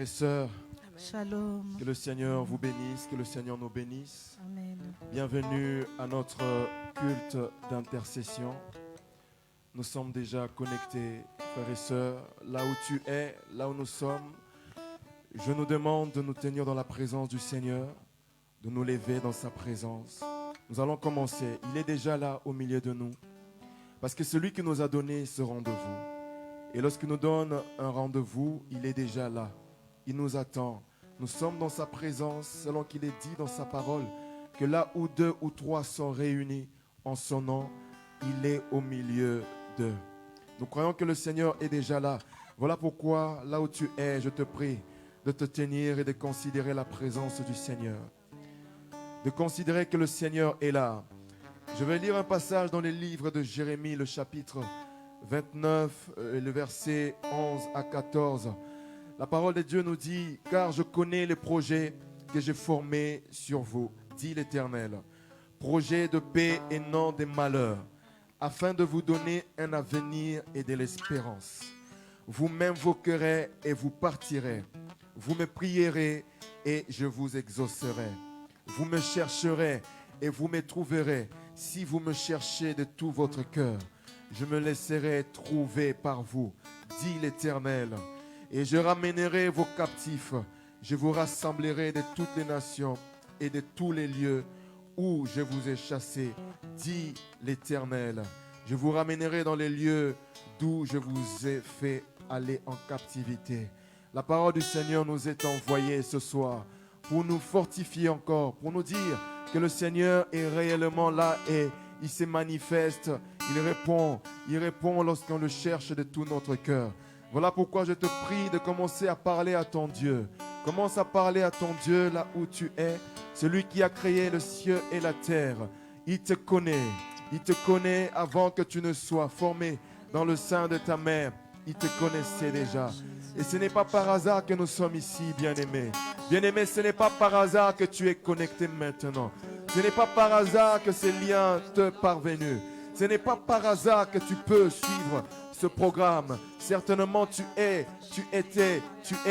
et sœurs, Shalom. que le Seigneur vous bénisse, que le Seigneur nous bénisse. Amen. Bienvenue à notre culte d'intercession. Nous sommes déjà connectés, frères et sœurs, là où tu es, là où nous sommes. Je nous demande de nous tenir dans la présence du Seigneur, de nous lever dans sa présence. Nous allons commencer. Il est déjà là au milieu de nous. Parce que celui qui nous a donné ce rendez-vous, et lorsqu'il nous donne un rendez-vous, il est déjà là. Il nous attend. Nous sommes dans sa présence, selon qu'il est dit dans sa parole, que là où 2 ou 3 sont réunis en son nom, il est au milieu d'eux. Nous croyons que le Seigneur est déjà là. Voilà pourquoi, là où tu es, je te prie de te tenir et de considérer la présence du Seigneur. De considérer que le Seigneur est là. Je vais lire un passage dans les livres de Jérémie, le chapitre 29, le verset 11 à 14. La parole de Dieu nous dit, « Car je connais les projets que j'ai formés sur vous, dit l'Éternel, projets de paix et non de malheur, afin de vous donner un avenir et de l'espérance. Vous m'invoquerez et vous partirez. Vous me prierez et je vous exaucerai. Vous me chercherez et vous me trouverez si vous me cherchez de tout votre cœur. Je me laisserai trouver par vous, dit l'Éternel. Et je ramènerai vos captifs. Je vous rassemblerai de toutes les nations et de tous les lieux où je vous ai chassés, dit l'Éternel. Je vous ramènerai dans les lieux d'où je vous ai fait aller en captivité. » La parole du Seigneur nous est envoyée ce soir pour nous fortifier encore, pour nous dire que le Seigneur est réellement là et il se manifeste, il répond lorsqu'on le cherche de tout notre cœur. Voilà pourquoi je te prie de commencer à parler à ton Dieu. Commence à parler à ton Dieu là où tu es, celui qui a créé le ciel et la terre. Il te connaît avant que tu ne sois formé dans le sein de ta mère. Il te connaissait déjà. Et ce n'est pas par hasard que nous sommes ici, bien-aimés. Bien-aimés, ce n'est pas par hasard que tu es connecté maintenant. Ce n'est pas par hasard que ces liens te parvenus. Ce n'est pas par hasard que tu peux suivre ce programme. Certainement, tu es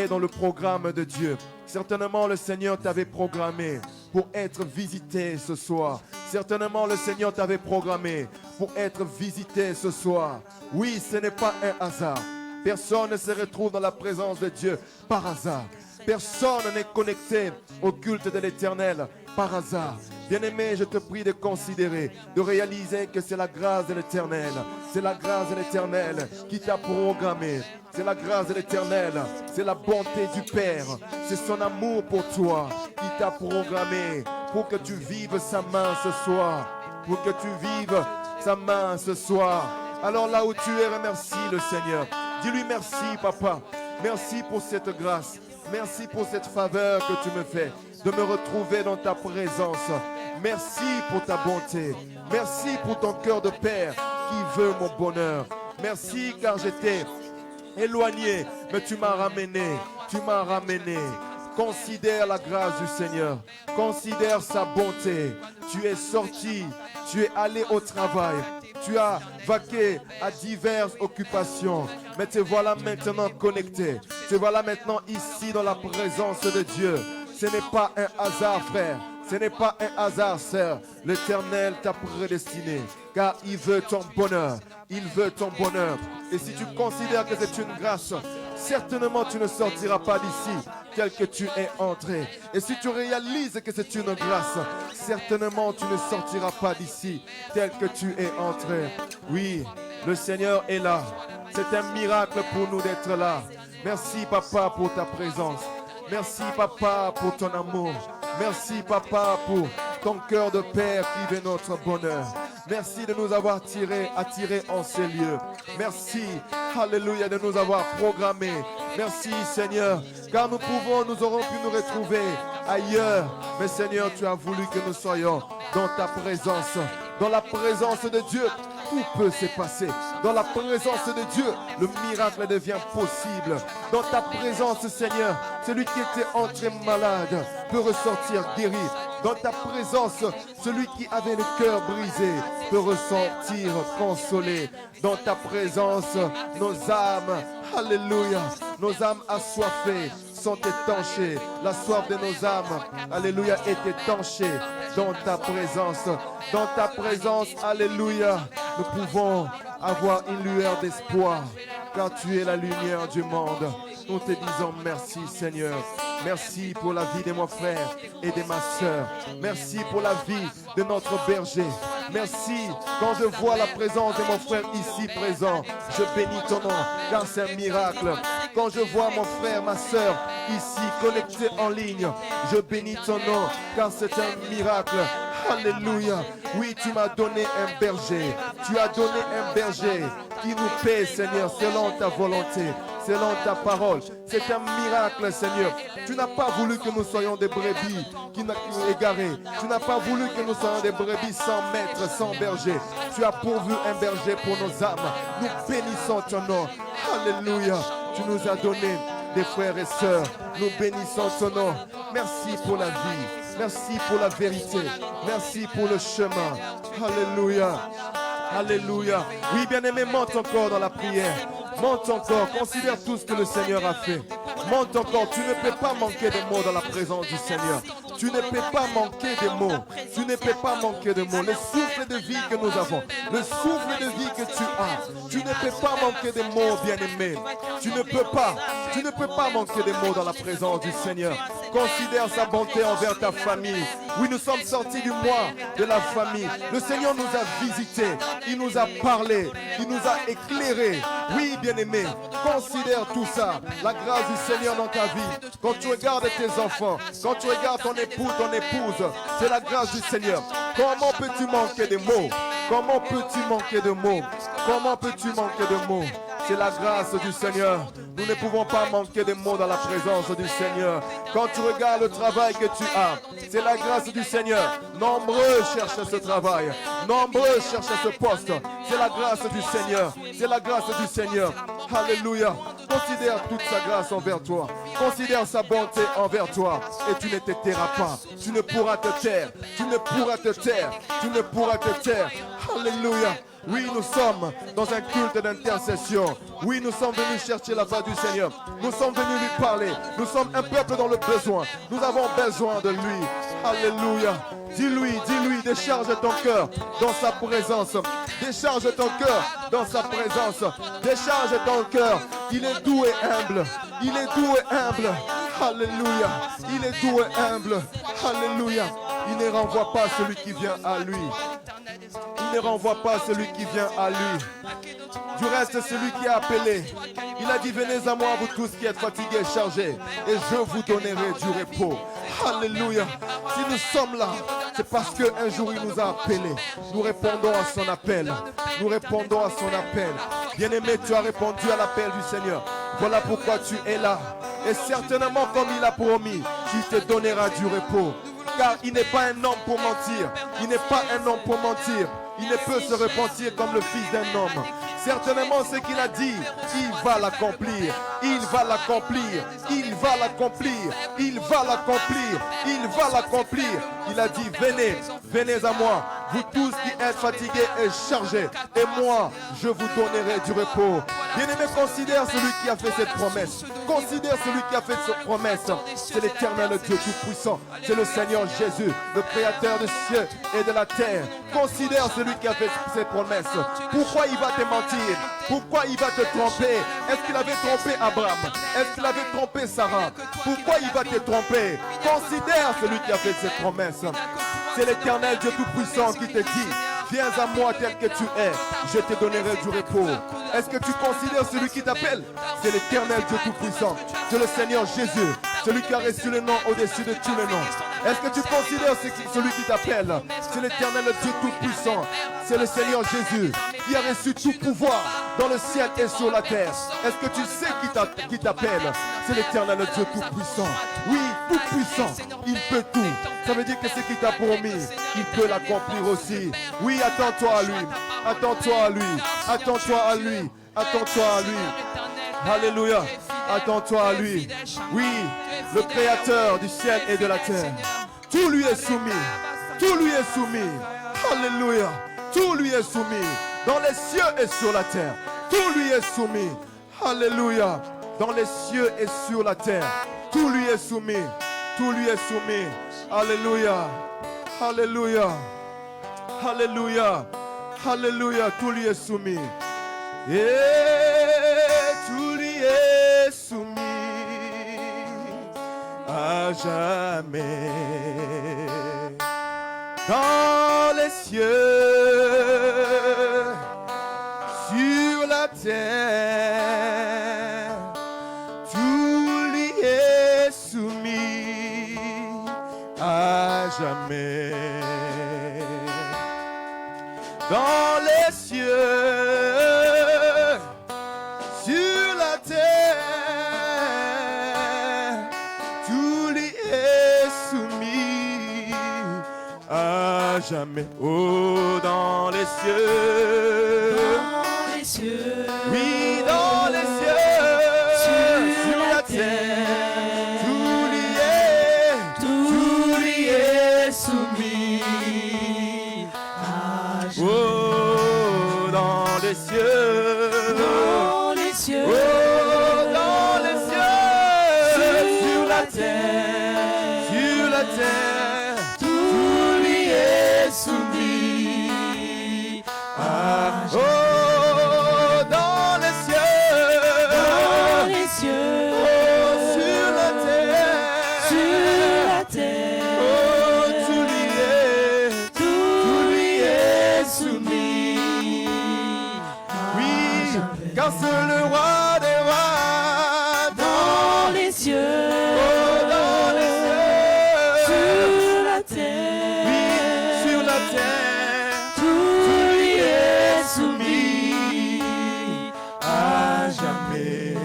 dans le programme de Dieu. Certainement, le Seigneur t'avait programmé pour être visité ce soir. Certainement, le Seigneur t'avait programmé pour être visité ce soir. Oui, ce n'est pas un hasard. Personne ne se retrouve dans la présence de Dieu par hasard. Personne n'est connecté au culte de l'Éternel par hasard. Bien-aimé, je te prie de considérer, de réaliser que c'est la grâce de l'Éternel. C'est la grâce de l'Éternel qui t'a programmé. C'est la grâce de l'Éternel. C'est la bonté du Père. C'est son amour pour toi qui t'a programmé pour que tu vives sa main ce soir. Pour que tu vives sa main ce soir. Alors là où tu es, remercie le Seigneur. Dis-lui merci, papa. Merci pour cette grâce. Merci pour cette faveur que tu me fais de me retrouver dans ta présence. Merci pour ta bonté. Merci pour ton cœur de père qui veut mon bonheur. Merci car j'étais éloigné, mais tu m'as ramené. Tu m'as ramené. Considère la grâce du Seigneur. Considère sa bonté. Tu es sorti. Tu es allé au travail. Tu as vaqué à diverses occupations. Mais te voilà maintenant connecté. Te voilà maintenant ici dans la présence de Dieu. Ce n'est pas un hasard, frère. Ce n'est pas un hasard, sœur. L'Éternel t'a prédestiné. Car il veut ton bonheur. Il veut ton bonheur. Et si tu considères que c'est une grâce, certainement tu ne sortiras pas d'ici tel que tu es entré. Et si tu réalises que c'est une grâce, certainement tu ne sortiras pas d'ici tel que tu es entré. Oui, le Seigneur est là. C'est un miracle pour nous d'être là. Merci papa pour ta présence. Merci papa pour ton amour. Merci papa pour ton cœur de père qui veut notre bonheur. Merci de nous avoir attirés en ces lieux. Merci, alléluia, de nous avoir programmés. Merci Seigneur, car nous aurons pu nous retrouver ailleurs. Mais Seigneur, tu as voulu que nous soyons dans ta présence. Dans la présence de Dieu, tout peut se passer. Dans la présence de Dieu, le miracle devient possible. Dans ta présence, Seigneur, celui qui était entré malade peut ressortir guéri. Dans ta présence, celui qui avait le cœur brisé peut ressortir consolé. Dans ta présence, nos âmes, alléluia, nos âmes assoiffées sont étanchés. La soif de nos âmes, alléluia, est étanchée dans ta présence. Dans ta présence, alléluia, nous pouvons avoir une lueur d'espoir, car tu es la lumière du monde. Nous te disons merci, Seigneur. Merci pour la vie de mon frère et de ma soeur. Merci pour la vie de notre berger. Merci quand je vois la présence de mon frère ici présent. Je bénis ton nom, car c'est un miracle. Quand je vois mon frère, ma soeur ici connectés en ligne, je bénis ton nom, car c'est un miracle. Alléluia. Oui, tu m'as donné un berger. Tu as donné un berger qui nous paie, Seigneur, selon ta volonté, selon ta parole. C'est un miracle, Seigneur. Tu n'as pas voulu que nous soyons des brebis qui égarées. Tu n'as pas voulu que nous soyons des brebis sans maître, sans berger. Tu as pourvu un berger pour nos âmes. Nous bénissons ton nom. Alléluia. Tu nous as donné des frères et sœurs. Nous bénissons ton nom. Merci pour la vie. Merci pour la vérité. Merci pour le chemin. Alléluia. Alléluia. Oui, bien-aimé, monte encore dans la prière. Monte encore. Considère tout ce que le Seigneur a fait. Monte encore. Tu ne peux pas manquer de mots dans la présence du Seigneur. Tu ne peux pas manquer de mots. Tu ne peux pas manquer de mots. Le souffle de vie que nous avons, le souffle de vie que tu as, tu ne peux pas manquer de mots, bien-aimé. Tu ne peux pas manquer de mots dans la présence du Seigneur. Considère sa bonté envers ta famille. Oui, nous sommes sortis du mois de la famille. Le Seigneur nous a visités. Il nous a parlé. Il nous a éclairés. Oui, bien-aimé, considère tout ça. La grâce du Seigneur dans ta vie. Quand tu regardes tes enfants, quand tu regardes ton époux, ton épouse, c'est la grâce du Seigneur. Comment peux-tu manquer de mots? Comment peux-tu manquer de mots? Comment peux-tu manquer de mots? C'est la grâce du Seigneur. Nous ne pouvons pas manquer de mots dans la présence du Seigneur. Quand tu regardes le travail que tu as, c'est la grâce du Seigneur. Nombreux cherchent ce travail. Nombreux cherchent ce poste. C'est la grâce du Seigneur. C'est la grâce du Seigneur. Alléluia. Considère toute sa grâce envers toi. Considère sa bonté envers toi. Et tu ne te tairas pas. Tu ne pourras te taire. Tu ne pourras te taire. Tu ne pourras te taire. Alléluia. Oui, nous sommes dans un culte d'intercession. Oui, nous sommes venus chercher la face du Seigneur. Nous sommes venus lui parler. Nous sommes un peuple dans le besoin. Nous avons besoin de lui. Alléluia. Dis-lui, décharge ton cœur dans sa présence. Décharge ton cœur dans sa présence. Décharge ton cœur. Il est doux et humble. Il est doux et humble. Alléluia. Il est doux et humble. Alléluia. Il ne renvoie pas celui qui vient à lui. Il ne renvoie pas celui qui vient à lui. Du reste, celui qui est appelé, il a dit, venez à moi, vous tous qui êtes fatigués et chargés, et je vous donnerai du repos. Alléluia. Si nous sommes là, c'est parce qu'un jour il nous a appelés. Nous répondons à son appel. Nous répondons à son appel. Bien-aimé, tu as répondu à l'appel du Seigneur. Voilà pourquoi tu es là. Et certainement, comme il a promis, tu te donneras du repos. Car il n'est pas un homme pour mentir. Il n'est pas un homme pour mentir. Il ne peut se repentir comme le fils d'un homme. Certainement ce qu'il a dit, il va l'accomplir. Il va l'accomplir. Il va l'accomplir. Il va l'accomplir. Il va l'accomplir. Il a dit, venez, venez à moi, vous tous qui êtes fatigués et chargés, et moi, je vous donnerai du repos. Bien-aimé, considère celui qui a fait cette promesse. Considère celui qui a fait cette promesse. C'est l'Éternel Dieu Tout-Puissant. C'est le Seigneur Jésus, le Créateur des cieux et de la terre. Considère celui qui a fait cette promesse. Pourquoi il va te mentir? Pourquoi il va te tromper? Est-ce qu'il avait trompé Abraham? Est-ce qu'il avait trompé Sarah? Pourquoi il va te tromper? Considère celui qui a fait cette promesse. C'est l'Éternel Dieu Tout-Puissant qui te dit, viens à moi tel que tu es, je te donnerai du repos. Est-ce que tu considères celui qui t'appelle? C'est l'Éternel Dieu Tout-Puissant. C'est le Seigneur Jésus, celui qui a reçu le nom au-dessus de tous les noms. Est-ce que tu considères celui qui t'appelle? C'est l'Éternel Dieu Tout-Puissant. C'est le Seigneur Jésus qui a reçu tout pouvoir dans le ciel et sur la terre. Est-ce que tu sais qui t'appelle? C'est l'Éternel Dieu Tout-Puissant. Oui, Tout-Puissant. Il peut tout. Ça veut dire que ce qu'il t'a promis, il peut l'accomplir aussi. Oui, attends-toi à lui. Attends-toi à lui. Attends-toi à lui. Attends-toi à lui. Alléluia. Attends-toi à lui. Oui, le Créateur du ciel et de la terre. Tout lui est soumis. Tout lui est soumis. Alléluia. Tout lui est soumis. Dans les cieux et sur la terre. Tout lui est soumis. Alléluia. Dans les cieux et sur la terre. Tout lui est soumis. Tout lui est soumis. Alléluia. Alléluia. Alléluia. Alléluia. Tout lui est soumis. Et tout lui est soumis à jamais. Dans les cieux, sur la terre, tout lui est soumis à jamais. Dans les cieux, sur la terre, tout lui est soumis à jamais. Oh, dans les cieux. Dans les cieux. Oui, dans les cieux. Sur la terre. Tout lui est soumis. Oh, dans les cieux. Dans les cieux. Oh, dans les cieux. Sur la terre. Sur la terre. Tout lui est soumis. Oh, dans les cieux. Dans les cieux. Oh, sur la terre. Sur la terre. Oh, tout lui est soumis. Oui, car c'est le roi des rois. Dans les cieux. Oh, dans les cieux. Sur la terre. Oui, sur la terre. Tout lui est soumis. À jamais.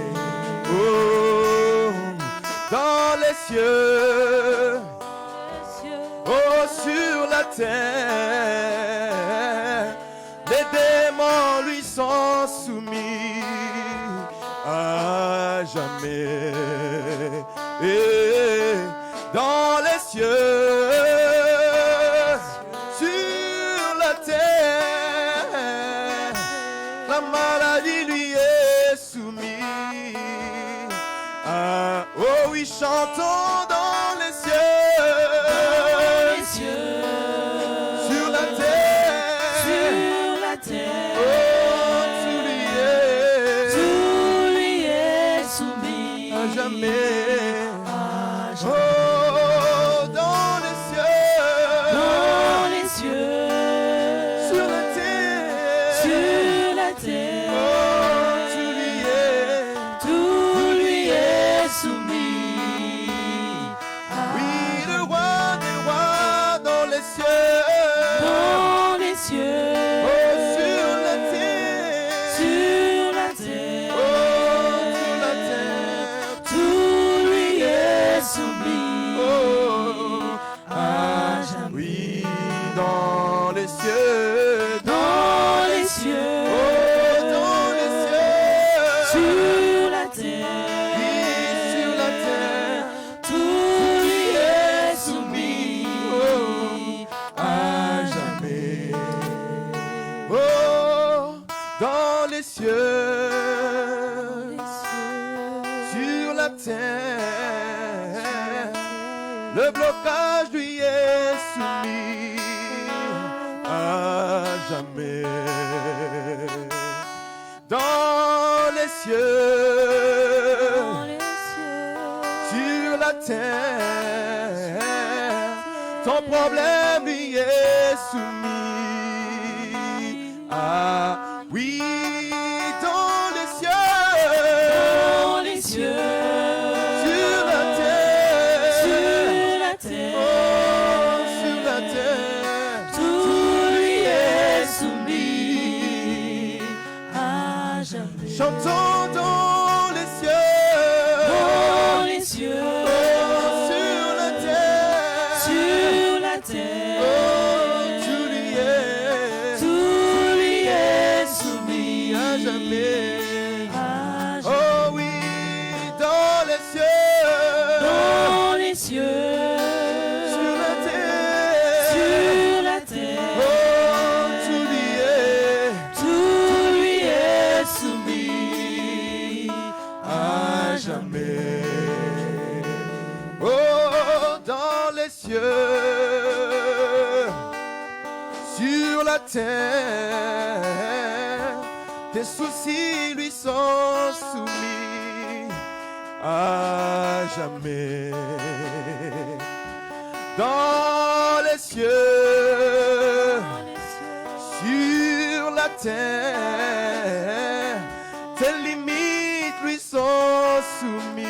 Oh, dans les cieux. Oh, sur la terre, les démons lui sont soumis à jamais. Et dans les cieux, sur la terre, la maladie lui est soumise. Ah, oh oui, chantons dans les cieux. Sur la terre, oh, tout lui est soumis à jamais. à Oh, jamais. dans les cieux, sur la terre, sur la terre, oh, tout lui est soumis. oui, le roi des rois dans les cieux, Dans les cieux, oh, sur la terre, sur la terre, oh, sur la terre, tout lui est soumis. oh, à jamais. oui, dans les cieux, Dans les cieux, oh, dans les cieux, sur la oui, terre, sur la terre, tout lui est soumis. oh, à jamais. Oh, dans les cieux, sur la terre, le blocage lui est soumis à jamais. Dans les cieux, sur la terre, ton problème lui est soumis. Ah oui, dans les cieux, sur la terre, oh, sur la terre, Tout lui est soumis à jamais. chantons dans les cieux, Dans les cieux, oh, sur la terre, sur la terre, oh, tout lui est soumis à jamais. à jamais. Oh oui, dans les cieux, Dans les cieux, sur la terre, sur la terre, oh, tout lui est soumis à jamais. terre, tes soucis lui sont soumis à jamais. Dans les cieux, sur la terre, tes limites lui sont soumises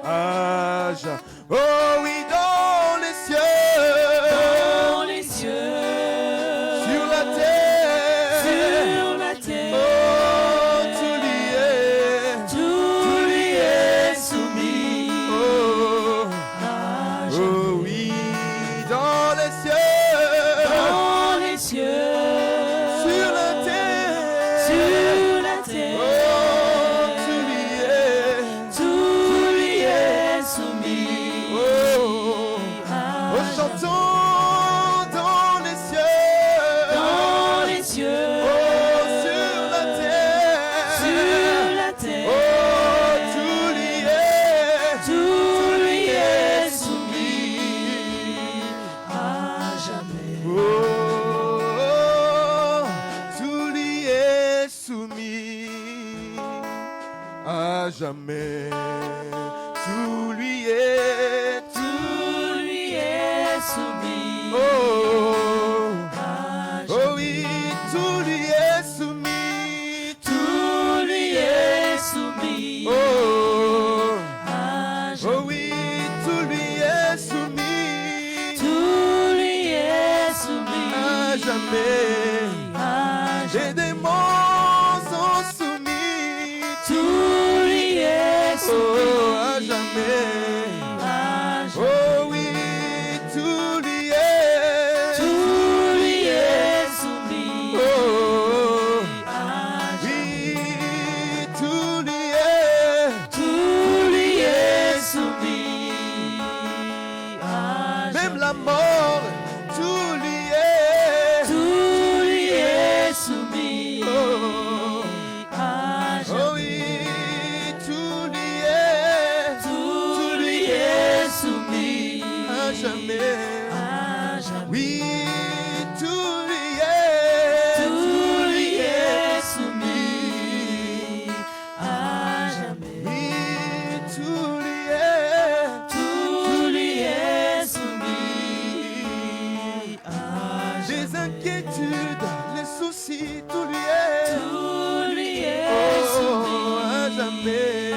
à jamais. Oh oui, dans les cieux, sur la terre, oh, tout lui est soumis. Oh, oh oui, dans les cieux, sur la terre, oh, tout lui est soumis. Oh, oh, chantons dans les cieux, oh, sur la terre, oh, tout lui est soumis à jamais. Oh, tout lui est soumis à jamais. Tout lui est soumis. Oh, oh oui, tout lui est soumis. Tout lui est soumis. Oh, oh oui, tout lui est soumis. Tout lui est soumis. À jamais. Les démons sont soumis. Tout lui est soumis. Oh, à jamais. Oh oui, tout lui est soumis. Oh, oui, tout lui est soumis. même la mort, tout lui est soumis. Oh, oh oui, tout lui est soumis. à jamais. Oui, tout lui est soumis. À jamais. Oui, tout lui est soumis. À les inquiétudes, les soucis, tout lui est soumis. à jamais.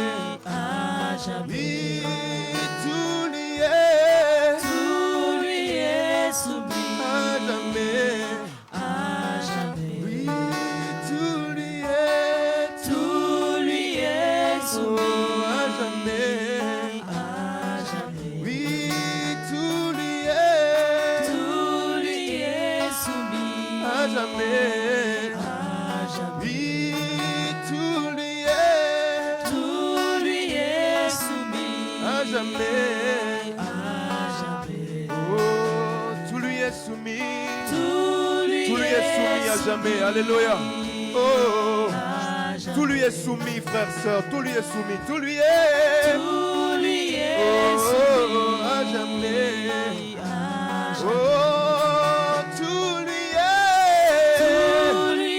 À jamais. Oui, tout lui est soumis. à jamais. À jamais. Oui, tout lui est soumis. à jamais. À jamais. Oui, tout lui est soumis. à jamais. À jamais. Oui, tout lui est soumis. à jamais. À jamais. Oh, tout lui est soumis. Tout lui Tout lui est soumis à jamais. Alléluia. Oh, tout lui est soumis, frère, sœur. Tout lui est soumis. Tout lui est. Oh, à jamais. Oh, tout lui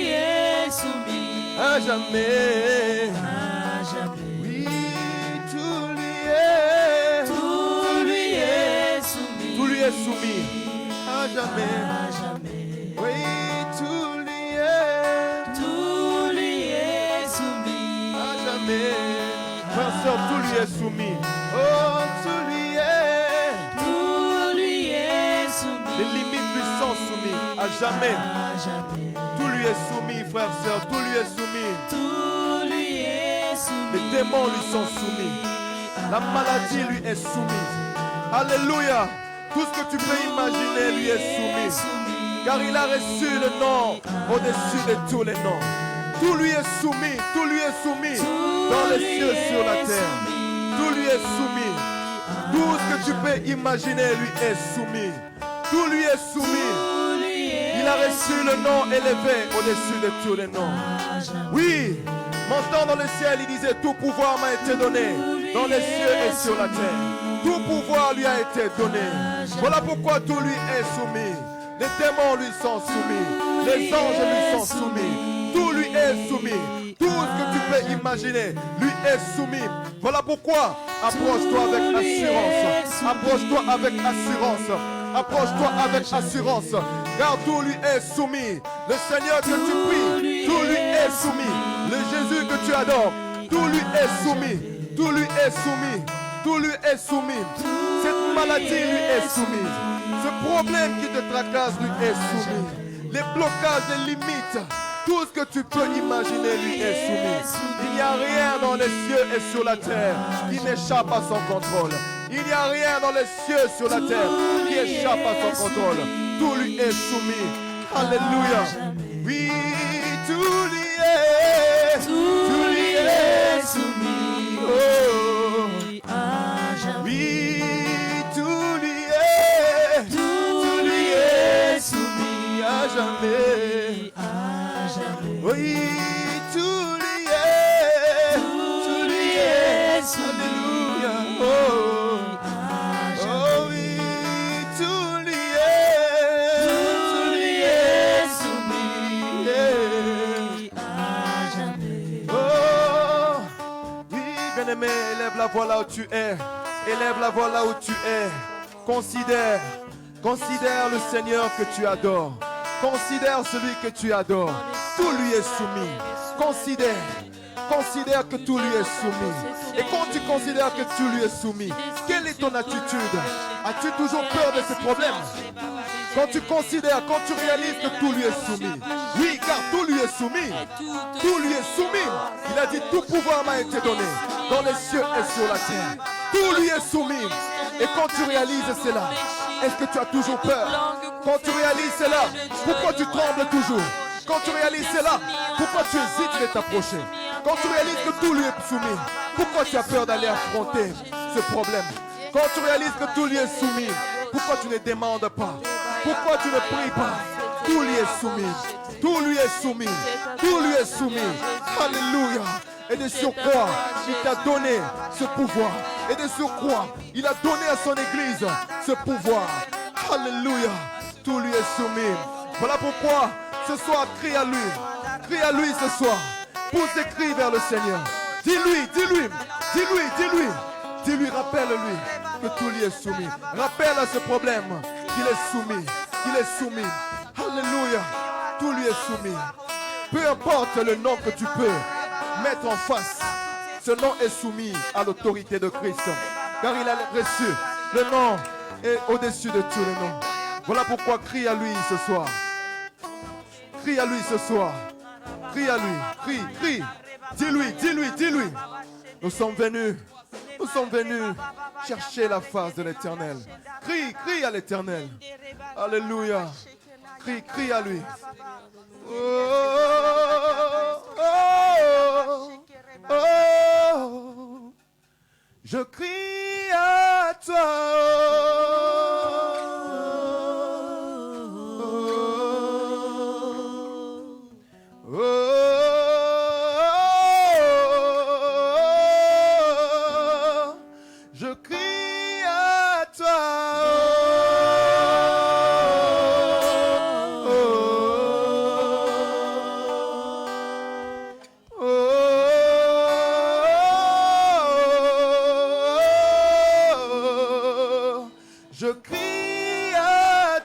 est soumis. à jamais. À jamais. Oui, tout lui est soumis à jamais. À jamais. Oui, tout lui est soumis. à jamais. Frère, sœur, tout lui est soumis. Oh, tout lui est. soumis. Les limites lui sont soumises à jamais. À jamais. Tout lui est soumis, frère, sœur, tout lui est soumis. Tout lui est soumis. Les démons lui sont soumis. La maladie lui est soumise. Alléluia. Tout ce que tu peux imaginer lui est soumis. Car il a reçu le nom au-dessus de tous les noms. Tout lui est soumis. Tout lui est soumis. Dans les cieux, sur la terre. Tout lui est soumis. Tout ce que tu peux imaginer lui est soumis. Tout lui est soumis. Il a reçu le nom élevé au-dessus de tous les noms. Oui, montant dans le ciel, il disait, tout pouvoir m'a été donné dans les cieux et sur la terre. Tout pouvoir lui a été donné. Voilà pourquoi tout lui est soumis. Les démons lui sont soumis. Les anges lui sont soumis. Tout lui est soumis. Tout ce que tu peux imaginer lui est soumis. Voilà pourquoi approche-toi avec assurance. Approche-toi avec assurance. Approche-toi avec assurance. Car tout lui est soumis. Le Seigneur que tu pries, tout lui est soumis. Le Jésus que tu adores, tout lui est soumis. Tout lui est soumis. Tout lui est soumis. Cette maladie lui est soumise. Ce problème qui te tracasse lui est soumis. Les blocages, les limites, tout ce que tu peux imaginer lui est soumis. Il n'y a rien dans les cieux et sur la terre qui n'échappe à son contrôle. Il n'y a rien dans les cieux et sur la terre qui échappe à son contrôle. Tout lui est soumis. Alléluia. Oui, tout lui est. Tout lui est soumis. Oh. Oui, tout lui est. Tout lui est soumis à jamais. Oui, tout lui est. Tout lui est soumis. Alléluia. Oh. Oh oui, tout lui est soumis. Oh, oui, bien-aimé, élève la voix là où tu es. Élève la voix là où tu es. Considère le Seigneur que tu adores. Considère celui que tu adores. Tout lui est soumis. Considère que tout lui est soumis. Et quand tu considères que tout lui est soumis, quelle est ton attitude? As-tu toujours peur de ce problème? Quand tu considères, quand tu réalises que tout lui est soumis. Oui, car tout lui est soumis. Tout lui est soumis. Il a dit tout pouvoir m'a été donné dans les cieux et sur la terre. Tout lui est soumis. Et quand tu réalises cela, est-ce que tu as toujours peur? Quand tu réalises cela, pourquoi tu trembles toujours? Quand tu réalises cela, pourquoi tu hésites de t'approcher? Quand tu réalises que tout lui est soumis, pourquoi tu as peur d'aller affronter ce problème? Quand tu réalises que tout lui est soumis, pourquoi tu ne demandes pas? Pourquoi tu ne pries pas? Tout lui est soumis. Tout lui est soumis. Tout lui est soumis. Alléluia. Et de surcroît, il t'a donné ce pouvoir. Et de surcroît, il a donné à son église ce pouvoir. Alléluia. Tout lui est soumis. Voilà pourquoi ce soir, crie à lui. Crie à lui ce soir. Pousse des cris vers le Seigneur. Dis-lui, rappelle-lui que tout lui est soumis. Rappelle à ce problème qu'il est soumis. Alléluia. Tout lui est soumis. Peu importe le nom que tu peux mettre en face, ce nom est soumis à l'autorité de Christ. Car il a reçu le nom est au-dessus de tous les noms. Voilà pourquoi crie à lui ce soir. Crie à lui ce soir. Crie à lui. Crie. Dis-lui. Nous sommes venus chercher la face de l'Éternel. Crie à l'Éternel. Alléluia. Crie à lui. Oh, je crie à toi. Je crie à toi. Je crie à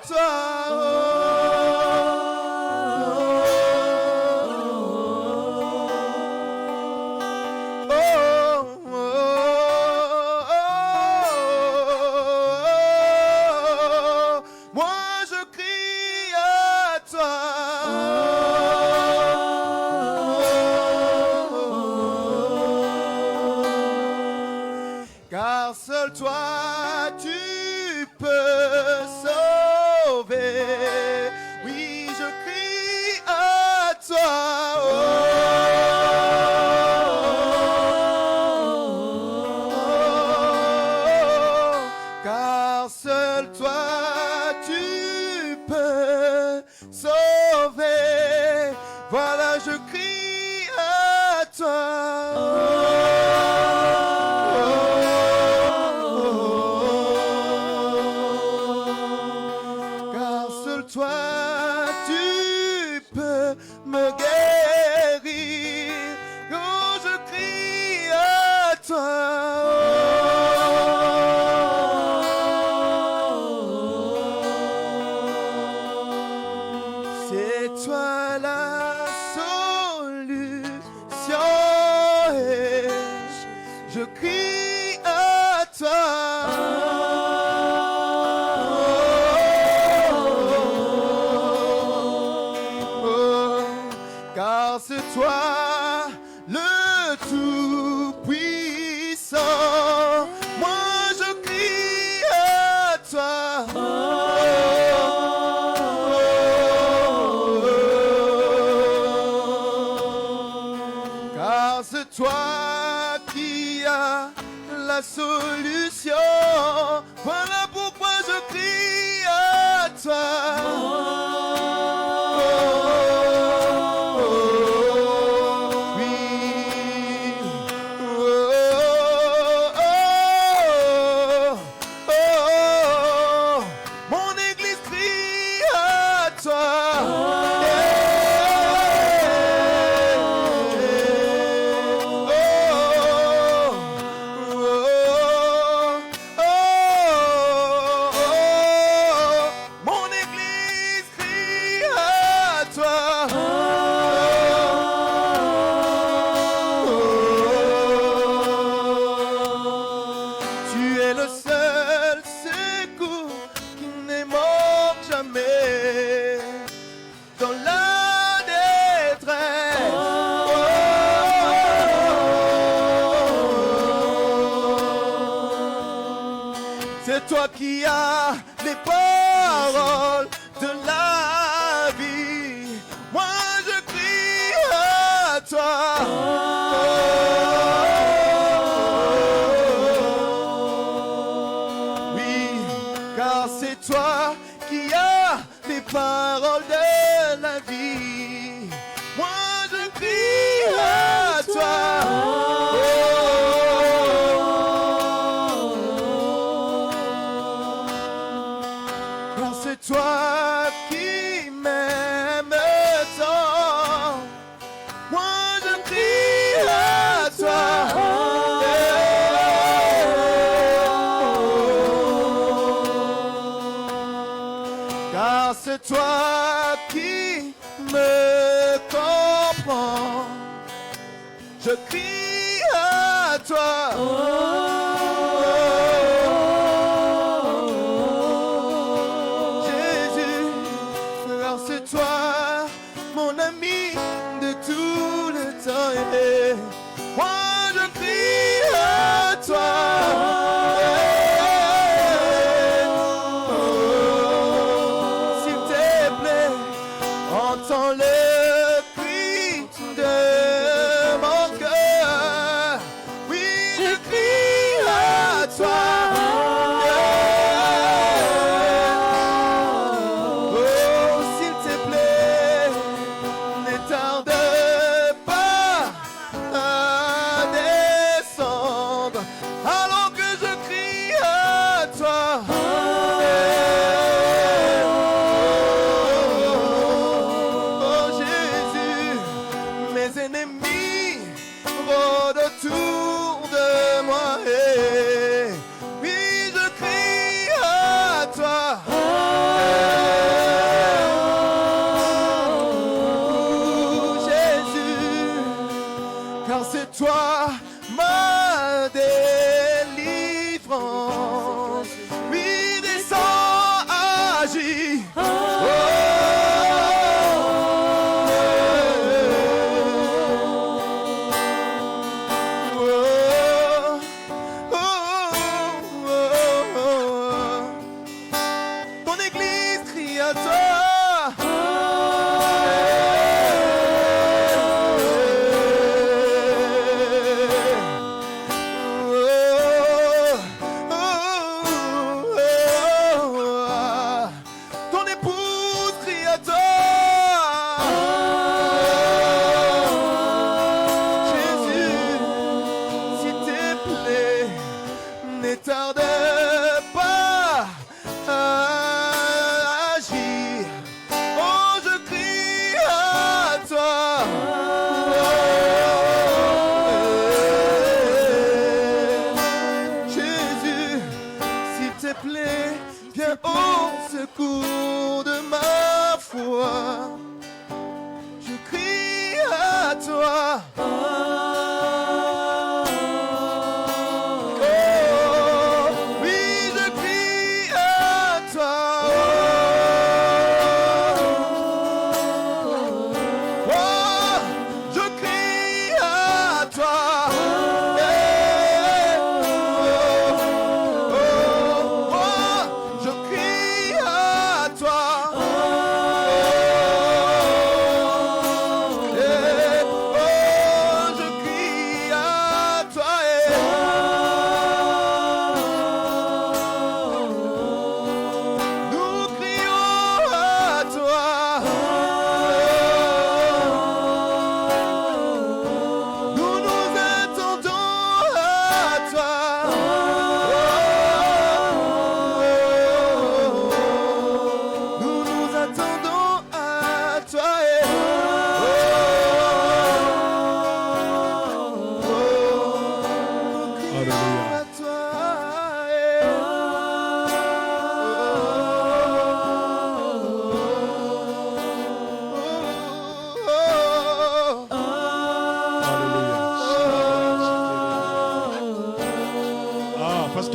moi je crie à toi. Car seul toi tu peux sauver. Oui, je crie à toi. Car seul toi tu peux sauver. Voilà, je crie à toi. Car seul toi me guérir. Quand je crie à toi, c'est toi la solution. Et je crie à toi, car c'est toi le Tout-Puissant. Moi je crie à toi. Car c'est toi qui as la solution. Voilà pourquoi je crie à toi. Oui. Mon église crie à toi. Mon église crie à toi. Tu es le seul secours qui ne manque jamais dans la détresse. C'est toi qui as les paroles de la vie. Moi je crie à toi. Oui, car c'est toi qui as les paroles de la vie. Moi je crie à toi. Car c'est toi qui m'aimes tant. Moi je crie à toi. Car c'est toi qui me comprends. Je crie à toi. Jésus, car c'est toi mon ami de tout le temps. Et moi je crie à toi. S'il te plaît, entends le cri de mon cœur. Oui, je crie à toi. Oh, s'il te plaît, ne tarde pas à descendre, alors que je crie à toi. Oh Jésus, mes ennemis rôdent autour de moi. Et oui, je crie à toi. Oh Jésus, car c'est toi ma délivrance. Oui, descends, agis. Ton église crie à toi.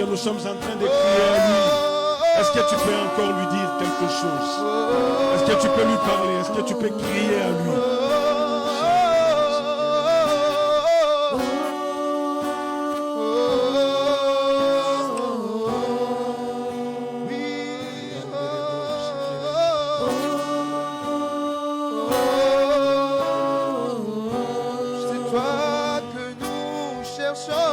Nous sommes en train de crier à lui. Est-ce que tu peux encore lui dire quelque chose? Est-ce que tu peux lui parler? Est-ce que tu peux crier à lui? C'est toi que nous cherchons.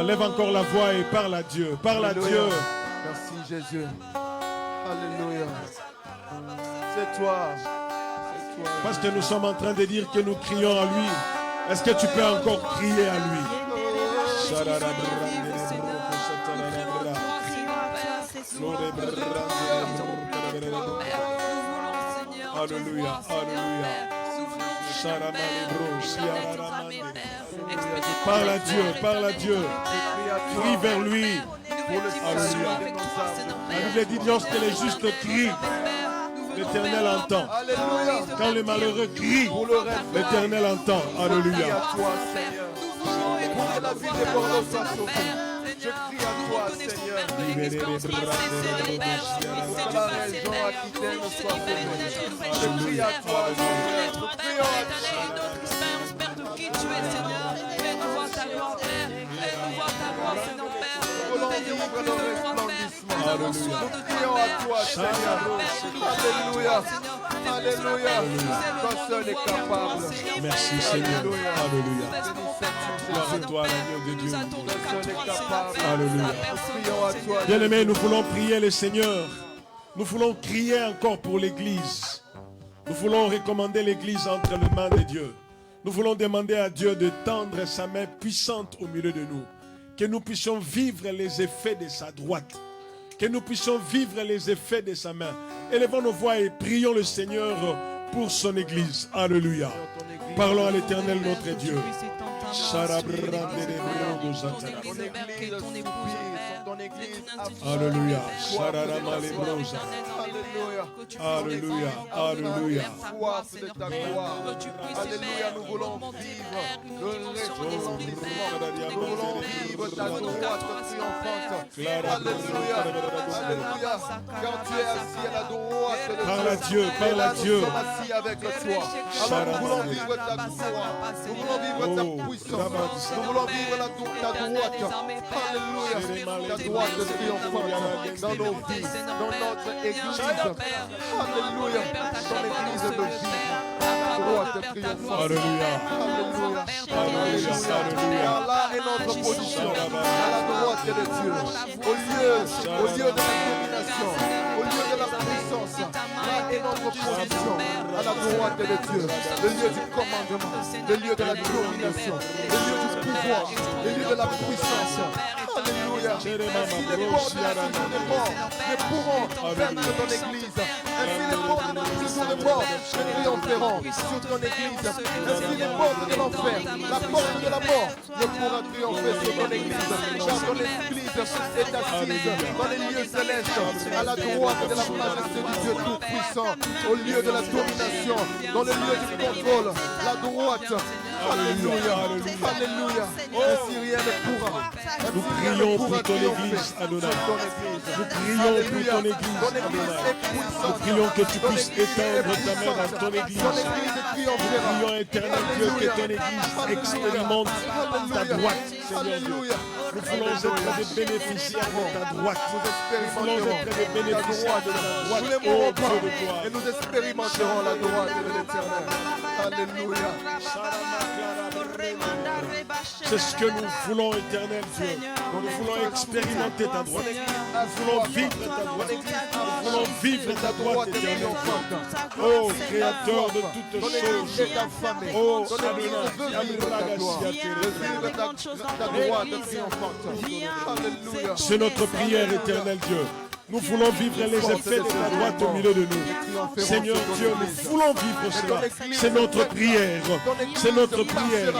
Lève encore la voix et parle à Dieu. Parle à Dieu. Merci Jésus. Alléluia. C'est toi. Parce que nous sommes en train de dire que nous crions à lui. Est-ce que tu peux encore crier à lui? Alléluia. Alléluia. Parle à Dieu, parle à Dieu. Crie vers lui. Alléluia. La Bible dit lorsque les justes crient, l'Éternel entend. Quand les malheureux crient, l'Éternel entend. Alléluia. Je crie à toi, Seigneur. Libérez les bras de La raison à qui t'aime soit sauvée. Je crie à toi, Seigneur. Nous crions à toi. Père de qui tu es, Seigneur. Fais-nous voir ta gloire, Père. Fais-nous voir ta Seigneur Père. Nous voulons vivre le resplendissement. Nous avons soif Nous de prions toi. à toi, Seigneur. Alléluia. Alléluia. Toi seul est capable. Merci Seigneur. Alléluia. Gloire à Gloire toi, l'agneau de Dieu. Alléluia. Alléluia. Prions à toi. Bien-aimés, nous voulons prier le Seigneur. Nous voulons crier encore pour l'Église. Nous voulons recommander l'Église entre les mains de Dieu. Nous voulons demander à Dieu de tendre sa main puissante au milieu de nous. Que nous puissions vivre les effets de sa droite. Que nous puissions vivre les effets de sa main. Élevons nos voix et prions le Seigneur pour son Église. Alléluia. Parlons à l'Éternel notre Dieu. Alléluia. Alléluia. Alléluia. Soif de ta gloire. Alléluia. Nous voulons vivre le resplendissement. Nous voulons vivre ta droite triomphante. Alléluia. Alléluia. Quand tu es assis à la droite de Dieu. Parle à Dieu, parle à Dieu. Nous sommes assis avec toi. Alors nous voulons vivre ta gloire. Nous voulons vivre ta puissance. Nous voulons vivre ta droite. Alléluia. Ta droite triomphante dans nos vies, dans notre église. Alléluia. Dans l'église de vie. Droite triomphante. Alléluia. Alléluia. Alléluia. Alléluia. Car là est notre position, à la droite de Dieu, au lieu de la domination, au lieu de la puissance. Là est notre position, à la droite de Dieu, le lieu du commandement, le lieu de la domination, le lieu du pouvoir, le lieu de la puissance. Alléluia. Ainsi les portes de la prison de mort ne pourront vaincre ton église. Ainsi les portes de la prison de mort ne triompheront sur ton église. Ainsi les portes de l'enfer, la porte de la mort ne pourra triompher sur ton église. Car ton église est assise dans les lieux célestes, à la droite de la majesté du Dieu Tout-Puissant, au lieu de la domination, dans le lieu du contrôle, la droite. Alléluia. Alléluia. Ainsi rien ne pourra. Nous prions pour ton église, Adonai. Nous prions pour ton église, Adonai. Nous prions que tu puisses étendre ta main dans ton église. Nous prions, éternel Dieu, que ton église expérimente ta droite, Seigneur Dieu. Nous voulons être des bénéficiaires de ta droite. Nous voulons être des bénéficiaires de ta droite, ô Dieu de gloire. Et nous expérimenterons la droite de l'Éternel. Alléluia. C'est ce que nous voulons, éternel Dieu. Nous voulons expérimenter ta droite. Nous voulons vivre ta droite. Nous voulons vivre ta droite, éternel Dieu. Oh, Créateur de toutes choses. Oh, c'est notre prière, éternel Dieu. Nous voulons vivre les effets de ta droite au milieu de nous. Seigneur Dieu, nous voulons vivre cela. C'est notre prière. C'est notre prière.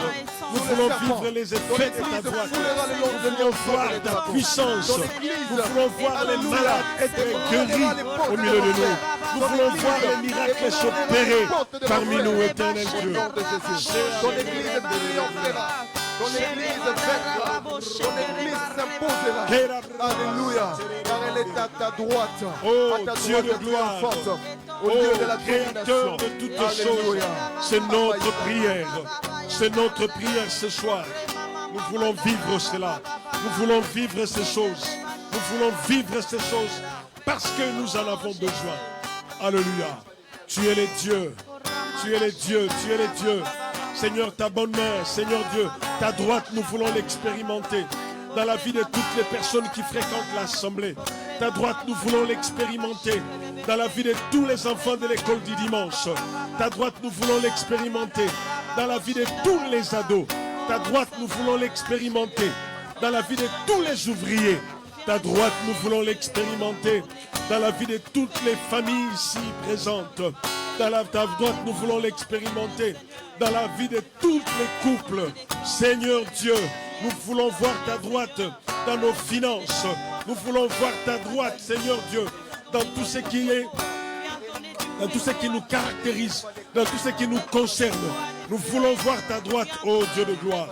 Nous voulons vivre les effets de ta droite. Nous voulons voir ta puissance. Nous voulons voir les malades être guéris au milieu de nous. Nous voulons voir les miracles s'opérer parmi nous, éternel Dieu. Ton église triomphera. Ton église vaincra. Ton église s'imposera. Alléluia. Car elle est à ta droite. Oh, À ta Dieu de droite gloire. triomphante. Au Oh, lieu de la Créateur domination. de toutes choses, c'est notre prière. C'est notre prière ce soir. Nous voulons vivre cela. Nous voulons vivre ces choses. Nous voulons vivre ces choses parce que nous en avons besoin. Alléluia. Tu es le Dieu. Tu es le Dieu. Tu es le Dieu. Seigneur, ta bonne main, Seigneur Dieu, ta droite, nous voulons l'expérimenter dans la vie de toutes les personnes qui fréquentent l'assemblée. Ta droite, nous voulons l'expérimenter dans la vie de tous les enfants de l'école du dimanche. Ta droite, nous voulons l'expérimenter dans la vie de tous les ados. Ta droite, nous voulons l'expérimenter dans la vie de tous les ouvriers. Ta droite, nous voulons l'expérimenter dans la vie de toutes les familles ici présentes. Dans ta droite, nous voulons l'expérimenter dans la vie de tous les couples. Seigneur Dieu, nous voulons voir ta droite dans nos finances. Nous voulons voir ta droite, Seigneur Dieu, dans tout ce qui est, dans tout ce qui nous caractérise, dans tout ce qui nous concerne. Nous voulons voir ta droite, ô Dieu de gloire,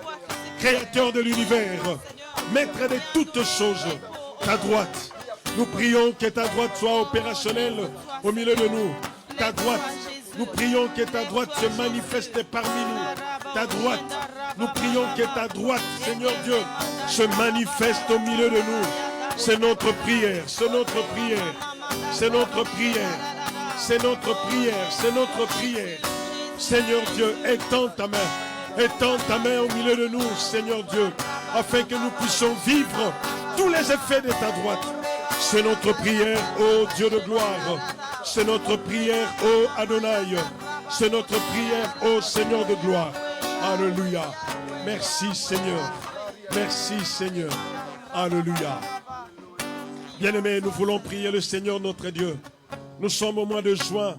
Créateur de l'univers, Maître de toutes choses, ta droite. Nous prions que ta droite soit opérationnelle au milieu de nous. Ta droite, nous prions que ta droite se manifeste parmi nous. Ta droite, Nous prions que ta droite, Seigneur Dieu, se manifeste au milieu de nous. C'est notre prière, c'est notre prière, c'est notre prière, c'est notre prière, c'est notre prière. Seigneur Dieu, étends ta main au milieu de nous, Seigneur Dieu, afin que nous puissions vivre tous les effets de ta droite. C'est notre prière, ô Dieu de gloire. C'est notre prière, ô Adonai. C'est notre prière, ô Seigneur de gloire. Alléluia. Merci Seigneur. Merci Seigneur. Alléluia. Bien-aimés, nous voulons prier le Seigneur notre Dieu. Nous sommes au mois de juin.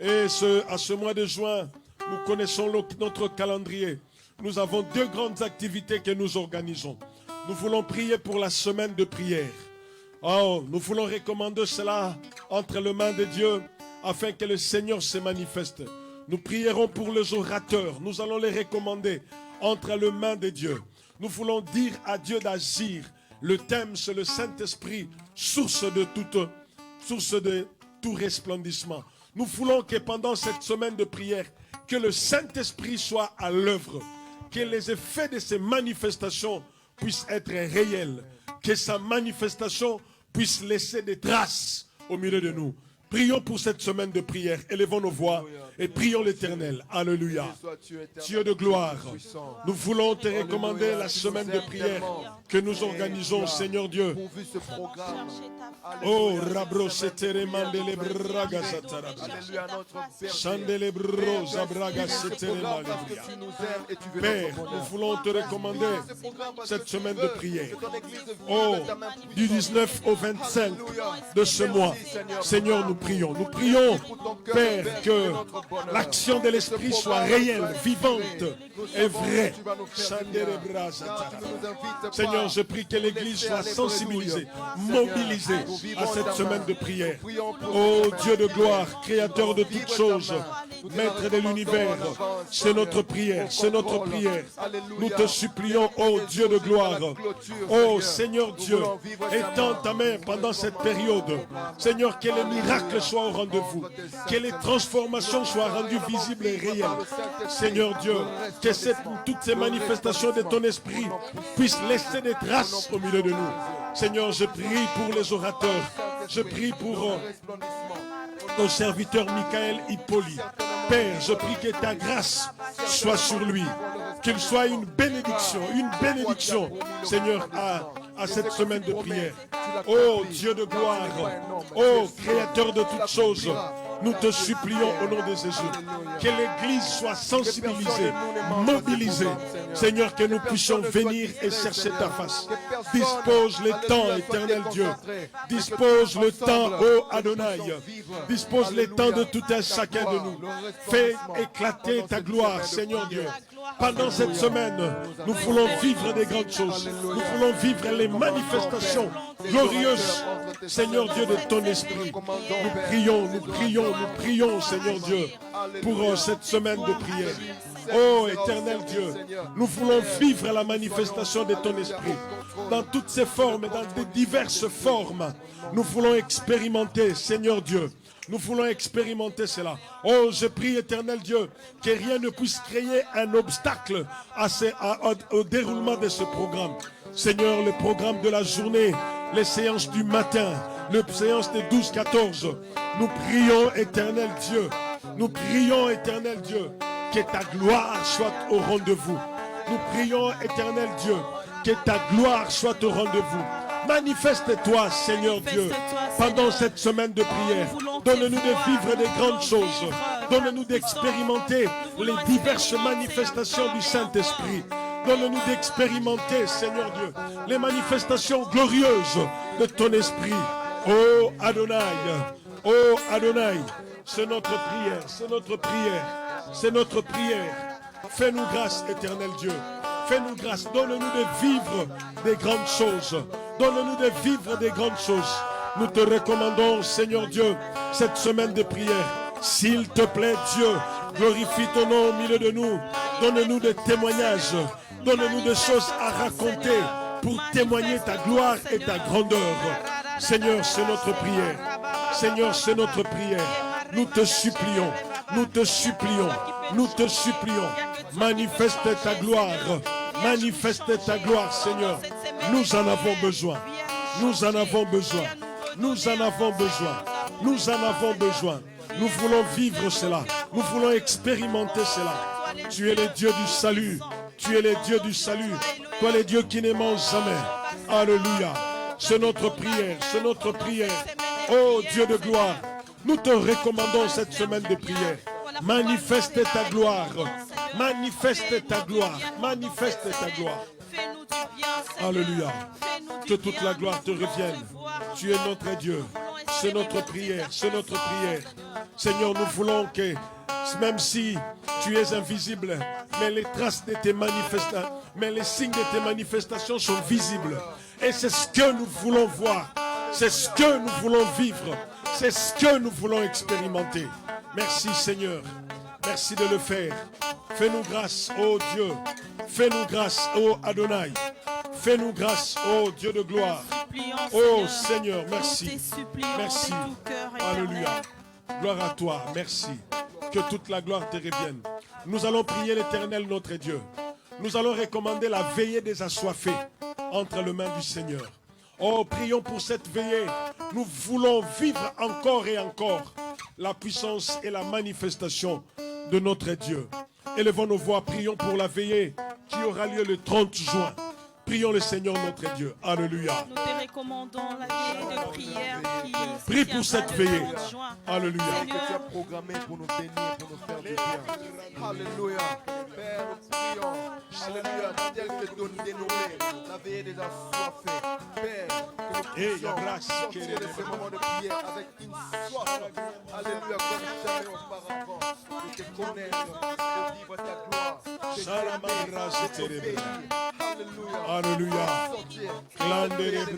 Et à ce mois de juin, nous connaissons notre calendrier. Nous avons 2 grandes activités que nous organisons. Nous voulons prier pour la semaine de prière. Oh, nous voulons recommander cela entre les mains de Dieu afin que le Seigneur se manifeste. Nous prierons pour les orateurs. Nous allons les recommander entre les mains de Dieu. Nous voulons dire à Dieu d'agir. Le thème, c'est le Saint-Esprit, source de tout resplendissement. Nous voulons que pendant cette semaine de prière, que le Saint-Esprit soit à l'œuvre. Que les effets de ces manifestations puissent être réels. Que sa manifestation puisse laisser des traces au milieu de nous. Prions pour cette semaine de prière. Élevons nos voix et prions l'Éternel. Alléluia. Dieu de gloire, nous voulons te recommander la semaine de prière que nous organisons, Seigneur Dieu. Oh, Rabro Setere Mandele Braga Satara. Chandele Bro Zabraga Setere Mandele. Père, nous voulons te recommander cette semaine de prière. Oh, du 19 au 25 de ce mois, Seigneur, nous prions, Père, que l'action de l'Esprit soit réelle, vivante et vraie. Seigneur, je prie que l'Église soit sensibilisée, mobilisée à cette semaine de prière. Oh Dieu de gloire, Créateur de toutes choses, Maître de l'univers, c'est notre prière, c'est notre prière. Nous te supplions, oh Dieu de gloire, oh Seigneur Dieu, étends ta main pendant cette période. Seigneur, que les miracles soient au rendez-vous, que les transformations soient rendues visibles et réelles. Seigneur Dieu, que toutes ces manifestations de ton esprit puissent laisser des traces au milieu de nous. Seigneur, je prie pour les orateurs, je prie pour ton serviteur Michael Hippolyte. Père, je prie que ta grâce soit sur lui, qu'il soit une bénédiction, Seigneur, à cette semaine de prière. Oh Dieu de gloire, oh Créateur de toutes choses, nous te supplions au nom de Jésus que l'Église soit sensibilisée, mobilisée. Seigneur, que nous puissions venir et chercher ta face. Dispose le temps, éternel Dieu. Dispose le temps, ô Adonai. Dispose le temps de tout un chacun de nous. Fais éclater ta gloire, Seigneur Dieu. Pendant cette semaine, nous voulons vivre des grandes choses. Nous voulons vivre les manifestations glorieuses, Seigneur Dieu, de ton esprit. Nous prions, Seigneur Dieu, pour cette semaine de prière. Oh, éternel Dieu, nous voulons vivre la manifestation de ton esprit dans toutes ses formes et dans de diverses formes. Nous voulons expérimenter, Seigneur Dieu. Nous voulons expérimenter cela. Oh, je prie, éternel Dieu, que rien ne puisse créer un obstacle au déroulement de ce programme. Seigneur, le programme de la journée, les séances du matin, les séances de 12-14. Nous prions, éternel Dieu. Nous prions, éternel Dieu, que ta gloire soit au rendez-vous. Nous prions, éternel Dieu, que ta gloire soit au rendez-vous. Manifeste-toi, Seigneur Dieu, pendant cette semaine de prière. Donne-nous de vivre des grandes choses. Donne-nous d'expérimenter les diverses manifestations du Saint-Esprit. Donne-nous d'expérimenter, Seigneur Dieu, les manifestations glorieuses de ton esprit. Oh Adonai, c'est notre prière, c'est notre prière, c'est notre prière. Fais-nous grâce, éternel Dieu. Fais-nous grâce, donne-nous de vivre des grandes choses. Donne-nous de vivre des grandes choses. Nous te recommandons, Seigneur Dieu, cette semaine de prière. S'il te plaît, Dieu, glorifie ton nom au milieu de nous. Donne-nous des témoignages. Donne-nous des choses à raconter pour témoigner ta gloire et ta grandeur. Seigneur, c'est notre prière. Seigneur, c'est notre prière. Nous te supplions. Nous te supplions. Nous te supplions. Manifeste ta gloire. Manifeste ta gloire, Seigneur. Nous en avons besoin. Nous en avons besoin. Nous en avons besoin. Nous en avons besoin. Nous voulons vivre cela. Nous voulons expérimenter cela. Tu es le Dieu du salut. Tu es le Dieu du salut. Toi, le Dieu qui ne ment jamais. Alléluia. C'est notre prière. C'est notre prière. Oh Dieu de gloire. Nous te recommandons cette semaine de prière. Manifeste ta gloire. Manifeste ta gloire. Manifeste ta gloire. Alléluia. Que toute la gloire te revienne. Tu es notre Dieu. C'est notre prière. C'est notre prière. Seigneur, nous voulons que, même si tu es invisible, mais les traces de tes manifestations, mais les signes de tes manifestations sont visibles. Et c'est ce que nous voulons voir. C'est ce que nous voulons vivre. C'est ce que nous voulons expérimenter. Merci Seigneur. Merci de le faire. Fais-nous grâce, ô Dieu. Fais-nous grâce, ô Adonai. Fais-nous grâce, ô Dieu de gloire. Ô Seigneur, merci. Merci. Alléluia. Gloire à toi. Merci. Que toute la gloire te revienne. Nous allons prier l'Éternel, notre Dieu. Nous allons recommander la veillée des assoiffés entre les mains du Seigneur. Oh, prions pour cette veillée. Nous voulons vivre encore et encore la puissance et la manifestation de notre Dieu. Élevons nos voix, prions pour la veillée qui aura lieu le 30 juin. Prions le Seigneur notre Dieu. Alléluia. Nous te recommandons la veillée de prière qui Prie pour cette veillée. Alléluia. Que tu as programmé pour nous bénir, pour nous faire du bien. Alléluia. Père, nous prions. Alléluia. Tel que donne dénommé la veillée des assoiffés. Père, que nous puissions sortir de ce moment de prière avec une soif. Alléluia. Comme jamais auparavant. De te connaître, de vivre ta gloire. De t'aimer, Alléluia. Alléluia.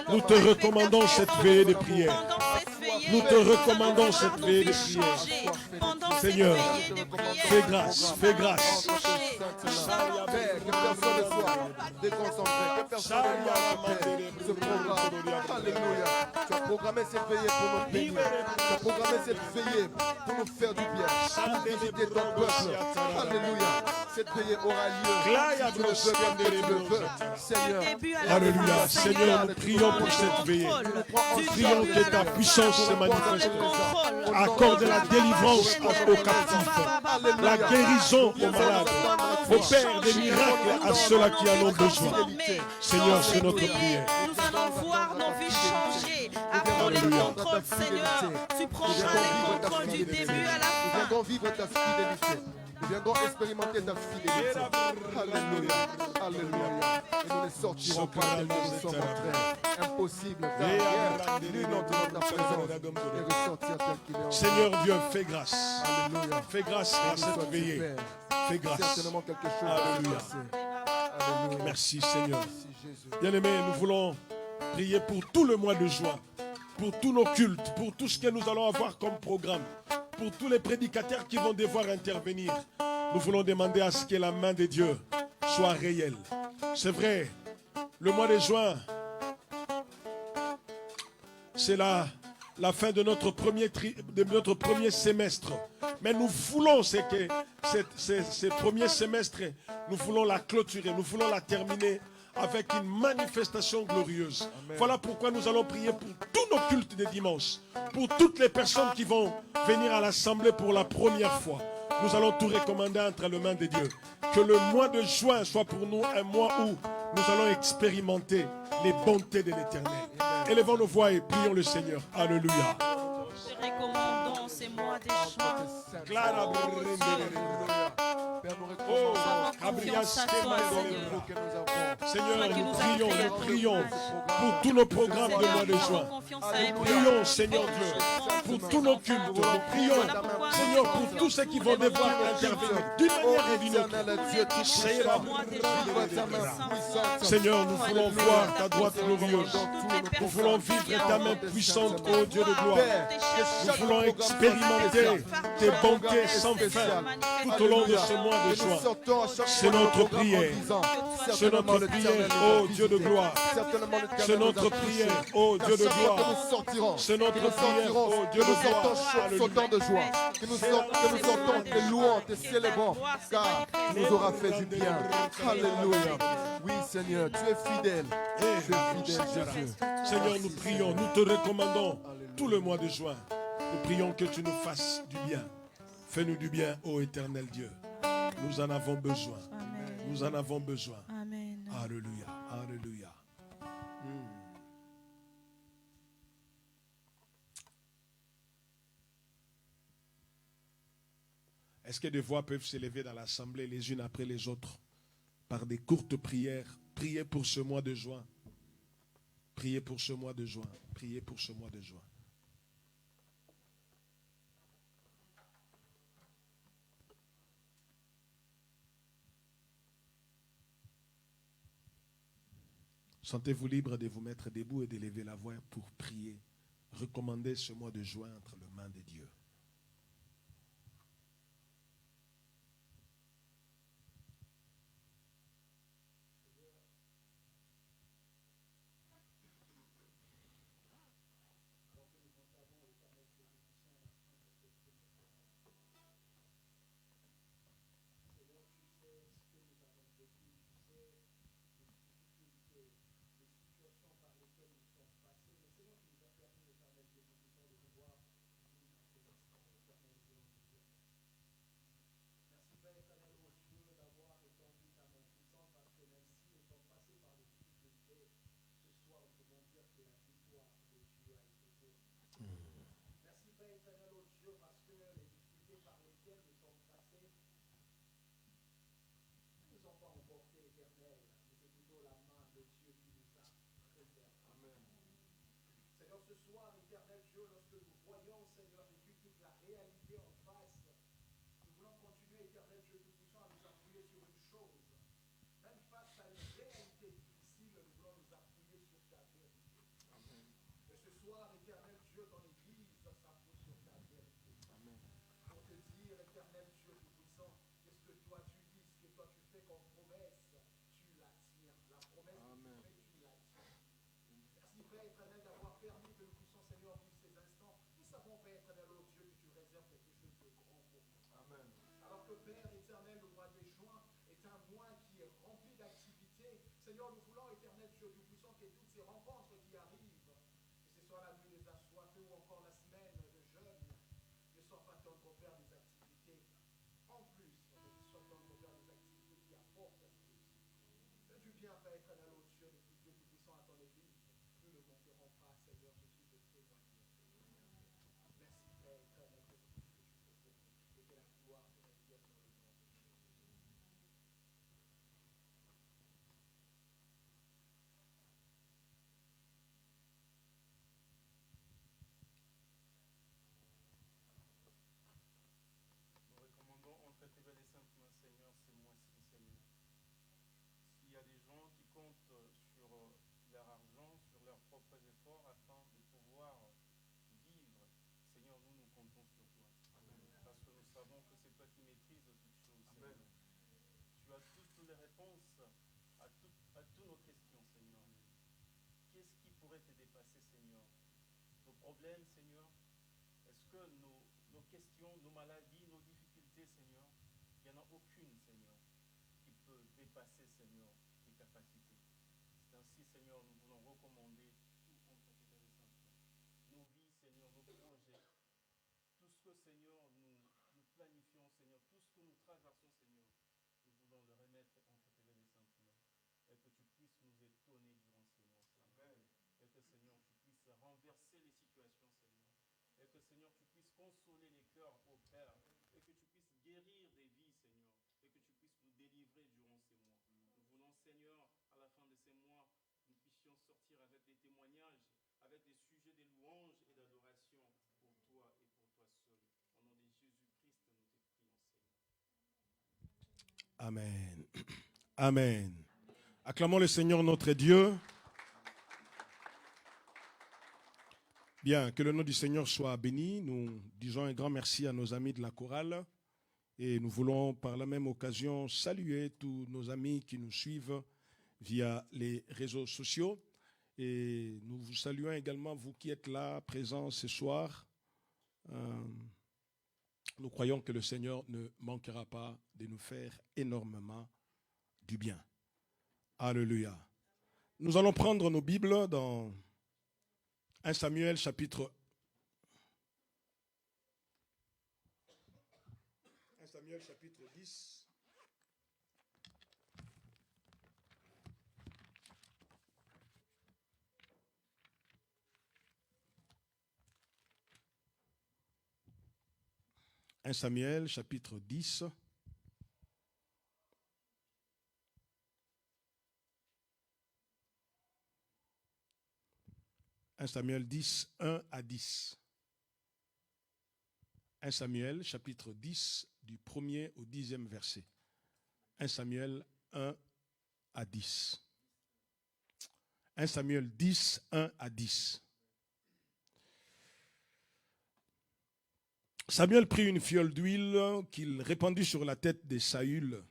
Nous te recommandons cette veillée de prière. Nous te recommandons cette veillée de prière. Seigneur, fais grâce, fais grâce. Père, que personne ne soit déconcentré, que personne ne soit ce programme. Alléluia. Tu as programmé cette veillée pour nous bénir. Tu as programmé cette veillée pour nous faire du bien. Pour visiter ton peuple. Alléluia. Cette veillée aura lieu. Tu le veux, Seigneur. Alléluia. Seigneur, nous prions pour cette veillée. Nous prions que ta puissance se manifeste. Accorde la délivrance aux captifs, la guérison aux malades, opère des miracles à ceux-là qui en ont besoin. Seigneur, c'est notre prière. Nous allons voir nos vies changer. Avant le contrôle, Seigneur, tu prendras le contrôle du début à la Nous fin. viendrons vivre ta fidélité. Nous viendrons expérimenter ta fidélité. Alléluia. Alléluia. Et nous ne sortirons pas tel que nous sommes entrés. Impossible, car rien, nul n'entre dans ta présence et ressortir tel qu'il est en Seigneur Dieu, fais grâce. Alléluia. Fais grâce à cette veillée. Fais grâce. Certainement quelque chose va se Alléluia. passer. Alléluia. Merci Seigneur. Merci Jésus. Bien-aimés, nous voulons prier pour tout le mois de juin, pour tous nos cultes, pour tout ce que nous allons avoir comme programme, pour tous les prédicateurs qui vont devoir intervenir. Nous voulons demander à ce que la main de Dieu soit réelle. C'est vrai, le mois de juin, c'est la fin de notre premier semestre. Mais nous voulons que ce premier semestre, nous voulons la clôturer, nous voulons la terminer avec une manifestation glorieuse. Amen. Voilà pourquoi nous allons prier pour tous nos cultes de dimanche, pour toutes les personnes qui vont venir à l'assemblée pour la première fois. Nous allons tout recommander entre les mains de Dieu. Que le mois de juin soit pour nous un mois où nous allons expérimenter les bontés de l'Éternel. Élevons nos voix et prions le Seigneur. Alléluia. Te recommandons ces mois des juin. Père, nous recommandons Confiance à toi, Seigneur. que nous avons. Seigneur, nous prions pour tous nos programmes de mois de juin. Nous prions, Seigneur Dieu, pour tous nos cultes. Nous prions, Seigneur, pour tous ceux qui vont devoir intervenir d'une manière ou d'une autre. Seigneur, nous voulons voir ta droite glorieuse. Nous voulons vivre ta main puissante, ô Dieu de gloire. Nous voulons expérimenter tes bontés sans fin tout au long de ce mois de Et nous joie. sortons à chaque C'est fois de notre nos programmes en prière. disant, C'est certainement notre l'Éternel prière, nous a ô Dieu de visités. gloire. Certainement l'Éternel C'est nous a notre touchés. prière, ô Qu'à Dieu de chaque fois que gloire. nous sortirons, C'est notre que nous prière, sortirons, ô que Dieu de nous sortons gloire. sautant de joie, que nous sortons te louant, te célébrant, car tu nous auras fait du bien. Alléluia. Oui, Seigneur, tu es fidèle. Tu es fidèle, Jésus. Seigneur, nous prions, nous te recommandons tout le mois de juin. Nous prions que tu nous fasses du bien. Fais-nous du bien, ô éternel Dieu. Nous en avons besoin. Amen. Nous en avons besoin. Amen. Alléluia. Alléluia. Est-ce que des voix peuvent s'élever dans l'assemblée les unes après les autres par des courtes prières? Priez pour ce mois de juin. Priez pour ce mois de juin. Priez pour ce mois de juin. Sentez-vous libre de vous mettre debout et d'élever la voix pour prier. Recommandez ce mois de juin entre les mains de Dieu. problèmes, Seigneur? Est-ce que nos questions, nos maladies, nos difficultés, Seigneur, il n'y en a aucune, Seigneur, qui peut dépasser, Seigneur, tes capacités. C'est ainsi, Seigneur, nous voulons recommander tout entre tes mains saintes. Nos vies, Seigneur, nos projets, tout ce que, Seigneur, nous planifions, Seigneur, tout ce que nous traversons, Seigneur, nous voulons le remettre entre tes mains saintes. Et que tu puisses nous étonner durant ces mois, Seigneur. Et que, Seigneur, tu puisses renverser les situations, Seigneur. Et que, Seigneur, tu puisses consoler les cœurs, ô Père. Et que tu puisses guérir des vies, Seigneur. Et que tu puisses nous délivrer durant ces mois. Nous voulons, Seigneur, à la fin de ces mois, nous puissions sortir avec des témoignages, avec des sujets de louanges et d'adoration pour toi et pour toi seul. Au nom de Jésus-Christ, nous te prions, Seigneur. Amen. Amen. Acclamons le Seigneur notre Dieu. Bien, que le nom du Seigneur soit béni. Nous disons un grand merci à nos amis de la chorale Et nous voulons par la même occasion saluer tous nos amis qui nous suivent via les réseaux sociaux. Et nous vous saluons également, vous qui êtes là, présents ce soir. Nous croyons que le Seigneur ne manquera pas de nous faire énormément du bien. Alléluia. Nous allons prendre nos Bibles dans 1 Samuel chapitre 10. « 1 Samuel, chapitre 10. « 1 Samuel 10, 1 à 10. 1 Samuel, chapitre 10, du 1er au 10e verset. 1 Samuel 1 à 10. 1 Samuel 10, 1 à 10. Samuel prit une fiole d'huile qu'il répandit sur la tête de Saül.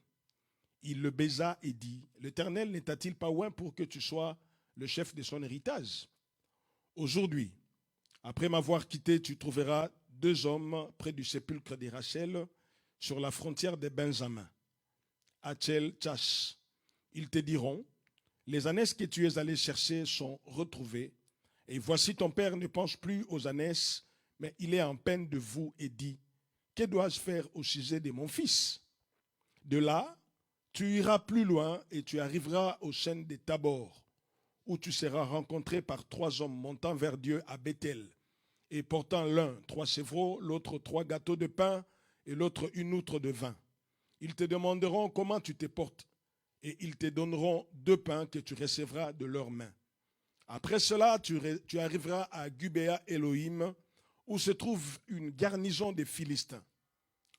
Il le baisa et dit, « L'Éternel n'état-il pas oint pour que tu sois le chef de son héritage? Aujourd'hui, après m'avoir quitté, tu trouveras 2 hommes près du sépulcre de Rachel, sur la frontière des Benjamin, à Tchel-Tchash. Ils te diront, les ânesses que tu es allé chercher sont retrouvées, et voici ton père ne pense plus aux ânesses, mais il est en peine de vous et dit, que dois-je faire au sujet de mon fils? De là, tu iras plus loin et tu arriveras aux chênes de Tabor, où tu seras rencontré par 3 hommes montant vers Dieu à Bethel, et portant l'un 3 chevreaux, l'autre 3 gâteaux de pain, et l'autre 1 outre de vin. Ils te demanderont comment tu te portes, et ils te donneront 2 pains que tu recevras de leurs mains. Après cela, tu arriveras à Gubéa Elohim, où se trouve une garnison des Philistins.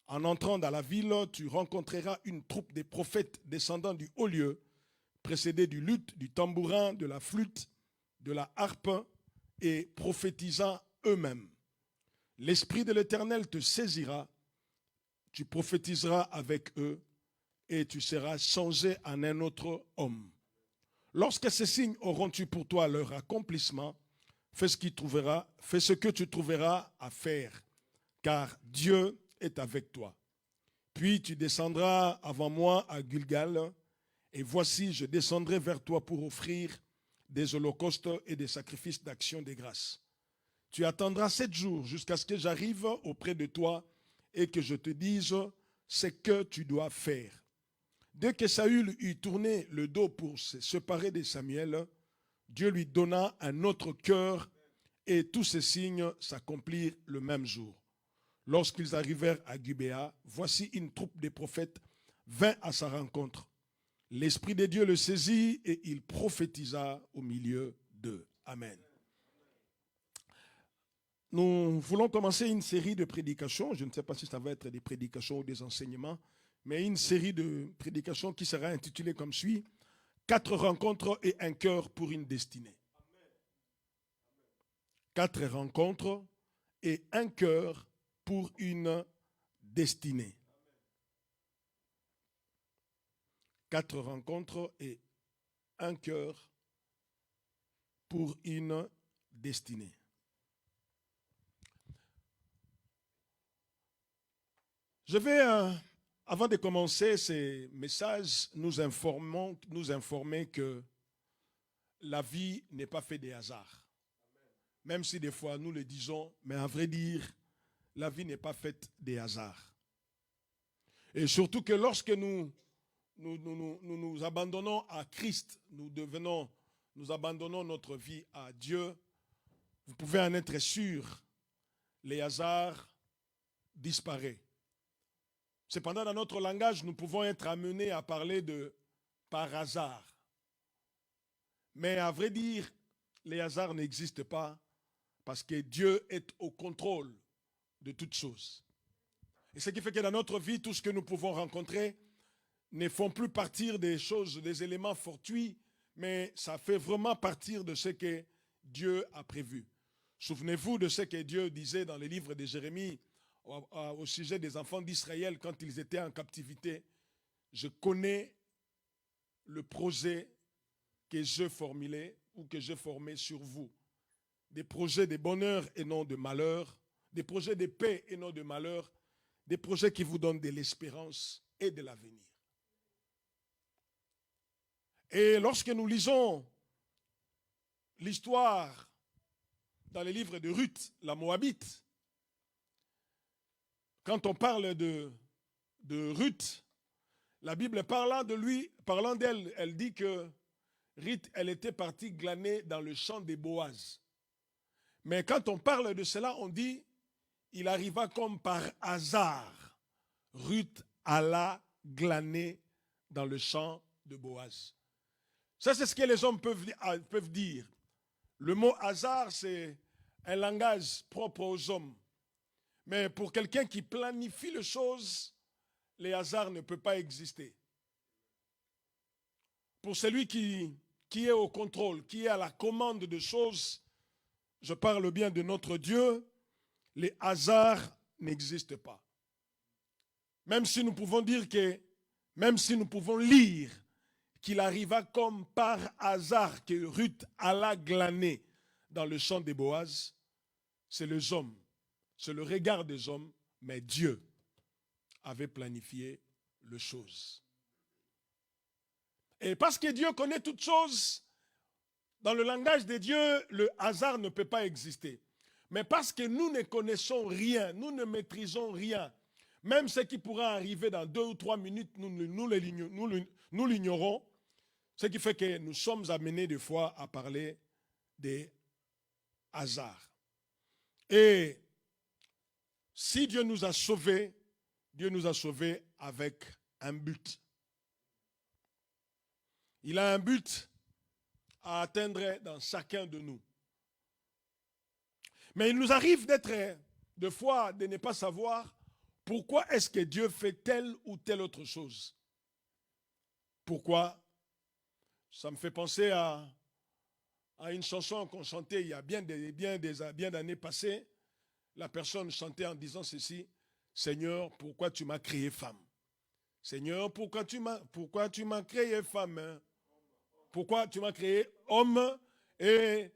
En entrant dans la ville, tu rencontreras une troupe de prophètes descendant du haut lieu, précédés du luth, du tambourin, de la flûte, de la harpe, et prophétisant eux-mêmes. L'Esprit de l'Éternel te saisira, tu prophétiseras avec eux, et tu seras changé en un autre homme. Lorsque ces signes auront eu pour toi leur accomplissement, fais ce que tu trouveras à faire, car Dieu est avec toi. Puis tu descendras avant moi à Gilgal, et voici, je descendrai vers toi pour offrir des holocaustes et des sacrifices d'action de grâce. Tu attendras 7 jours jusqu'à ce que j'arrive auprès de toi et que je te dise ce que tu dois faire. Dès que Saül eut tourné le dos pour se séparer de Samuel, Dieu lui donna un autre cœur et tous ces signes s'accomplirent le même jour. Lorsqu'ils arrivèrent à Gubéa, voici une troupe de prophètes vint à sa rencontre. L'Esprit de Dieu le saisit et il prophétisa au milieu d'eux. Amen. Nous voulons commencer une série de prédications. Je ne sais pas si ça va être des prédications ou des enseignements, mais une série de prédications qui sera intitulée comme suit, 4 rencontres et un cœur pour une destinée. 4 rencontres et un cœur pour une destinée. 4 rencontres et un cœur pour une destinée. Je vais, avant de commencer ces messages, nous informer que la vie n'est pas faite des hasards. Même si des fois nous le disons, mais à vrai dire, la vie n'est pas faite des hasards. Et surtout que lorsque nous abandonnons à Christ, nous abandonnons notre vie à Dieu, vous pouvez en être sûr, les hasards disparaissent. Cependant, dans notre langage, nous pouvons être amenés à parler de par hasard. Mais à vrai dire, les hasards n'existent pas parce que Dieu est au contrôle de toutes choses. Et ce qui fait que dans notre vie, tout ce que nous pouvons rencontrer ne font plus partir des choses, des éléments fortuits, mais ça fait vraiment partir de ce que Dieu a prévu. Souvenez-vous de ce que Dieu disait dans le livre de Jérémie au sujet des enfants d'Israël quand ils étaient en captivité, je connais le projet que je formulais ou que je formais sur vous. Des projets de bonheur et non de malheur, des projets de paix et non de malheur, des projets qui vous donnent de l'espérance et de l'avenir. Et lorsque nous lisons l'histoire dans les livres de Ruth, la Moabite, quand on parle de Ruth, la Bible parlant d'elle, elle dit que Ruth, elle était partie glaner dans le champ des Boaz. Mais quand on parle de cela, on dit, il arriva comme par hasard. Ruth alla glaner dans le champ de Boaz. Ça, c'est ce que les hommes peuvent dire. Le mot hasard, c'est un langage propre aux hommes. Mais pour quelqu'un qui planifie les choses, les hasards ne peuvent pas exister. Pour celui qui est au contrôle, qui est à la commande de choses, je parle bien de notre Dieu, les hasards n'existent pas. Même si nous pouvons dire que, même si nous pouvons lire qu'il arriva comme par hasard que Ruth alla glaner dans le champ des Boaz, c'est les hommes, c'est le regard des hommes, mais Dieu avait planifié les choses. Et parce que Dieu connaît toutes choses, dans le langage de Dieu, le hasard ne peut pas exister. Mais parce que nous ne connaissons rien, nous ne maîtrisons rien, même ce qui pourra arriver dans 2 ou 3 minutes, nous l'ignorons, ce qui fait que nous sommes amenés des fois à parler des hasards. Et si Dieu nous a sauvés avec un but. Il a un but à atteindre dans chacun de nous. Mais il nous arrive de fois, de ne pas savoir pourquoi est-ce que Dieu fait telle ou telle autre chose. Pourquoi? Ça me fait penser à une chanson qu'on chantait il y a bien d'années passées. La personne chantait en disant ceci: Seigneur, pourquoi tu m'as créé femme? Seigneur, pourquoi tu m'as créé femme? Pourquoi tu m'as créé homme? Et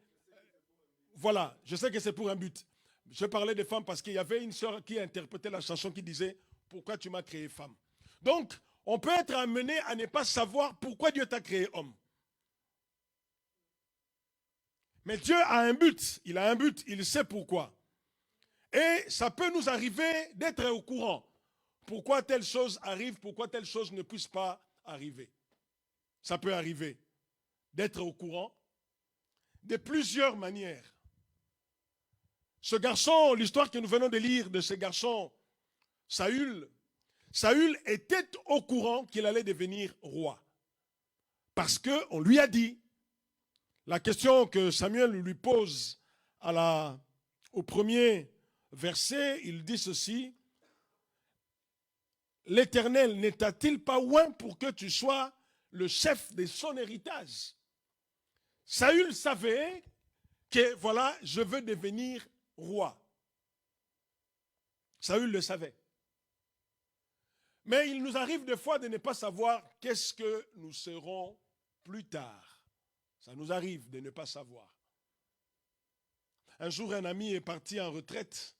voilà, je sais que c'est pour un but. Je parlais des femmes parce qu'il y avait une sœur qui interprétait la chanson qui disait « Pourquoi tu m'as créé femme ?» Donc, on peut être amené à ne pas savoir pourquoi Dieu t'a créé homme. Mais Dieu a un but, il a un but, il sait pourquoi. Et ça peut nous arriver d'être au courant. Pourquoi telle chose arrive, pourquoi telle chose ne puisse pas arriver. Ça peut arriver d'être au courant de plusieurs manières. Ce garçon, l'histoire que nous venons de lire de ce garçon, Saül était au courant qu'il allait devenir roi. Parce qu'on lui a dit, la question que Samuel lui pose au premier verset, il dit ceci: l'Éternel ne t'a-t-il pas oint pour que tu sois le chef de son héritage? Saül savait que voilà, je veux devenir roi. Saül le savait. Mais il nous arrive des fois de ne pas savoir qu'est-ce que nous serons plus tard. Ça nous arrive de ne pas savoir. Un jour, un ami est parti en retraite.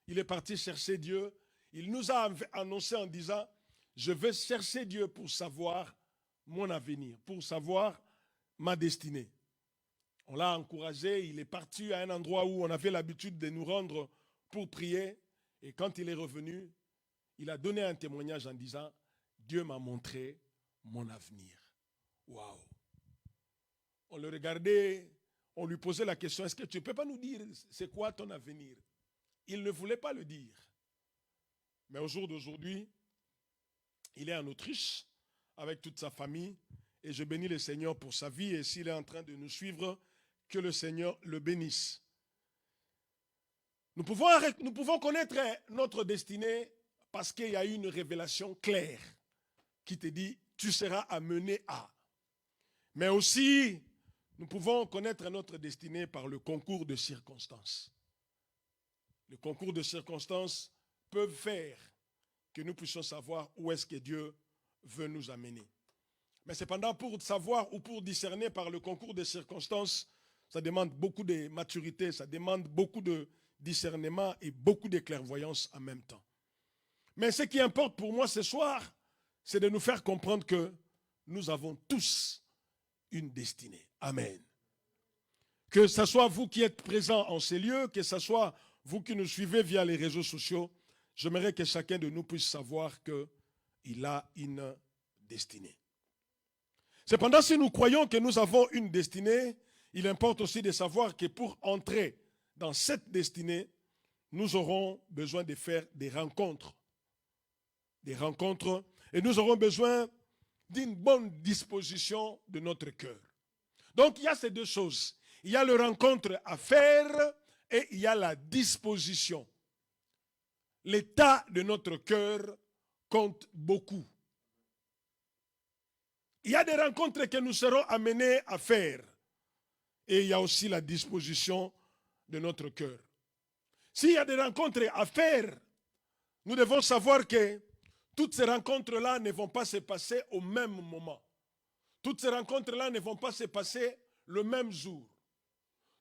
Il est parti chercher Dieu. Il nous a annoncé en disant: je vais chercher Dieu pour savoir mon avenir, pour savoir ma destinée. On l'a encouragé, il est parti à un endroit où on avait l'habitude de nous rendre pour prier. Et quand il est revenu, il a donné un témoignage en disant: Dieu m'a montré mon avenir. Waouh! On le regardait, on lui posait la question: est-ce que tu ne peux pas nous dire c'est quoi ton avenir? Il ne voulait pas le dire. Mais au jour d'aujourd'hui, il est en Autriche avec toute sa famille. Et je bénis le Seigneur pour sa vie. Et s'il est en train de nous suivre, que le Seigneur le bénisse. Nous pouvons connaître notre destinée parce qu'il y a eu une révélation claire qui te dit: tu seras amené à. Mais aussi, nous pouvons connaître notre destinée par le concours de circonstances. Le concours de circonstances peuvent faire que nous puissions savoir où est-ce que Dieu veut nous amener. Mais cependant, pour savoir ou pour discerner par le concours des circonstances, ça demande beaucoup de maturité, ça demande beaucoup de discernement et beaucoup de clairvoyance en même temps. Mais ce qui importe pour moi ce soir, c'est de nous faire comprendre que nous avons tous une destinée. Amen. Que ce soit vous qui êtes présents en ces lieux, que ce soit vous qui nous suivez via les réseaux sociaux, j'aimerais que chacun de nous puisse savoir qu'il a une destinée. Cependant, si nous croyons que nous avons une destinée, il importe aussi de savoir que pour entrer dans cette destinée, nous aurons besoin de faire des rencontres. Des rencontres, et nous aurons besoin d'une bonne disposition de notre cœur. Donc, il y a ces deux choses. Il y a le rencontre à faire et il y a la disposition. L'état de notre cœur compte beaucoup. Il y a des rencontres que nous serons amenés à faire. Et il y a aussi la disposition de notre cœur. S'il y a des rencontres à faire, nous devons savoir que toutes ces rencontres-là ne vont pas se passer au même moment. Toutes ces rencontres-là ne vont pas se passer le même jour.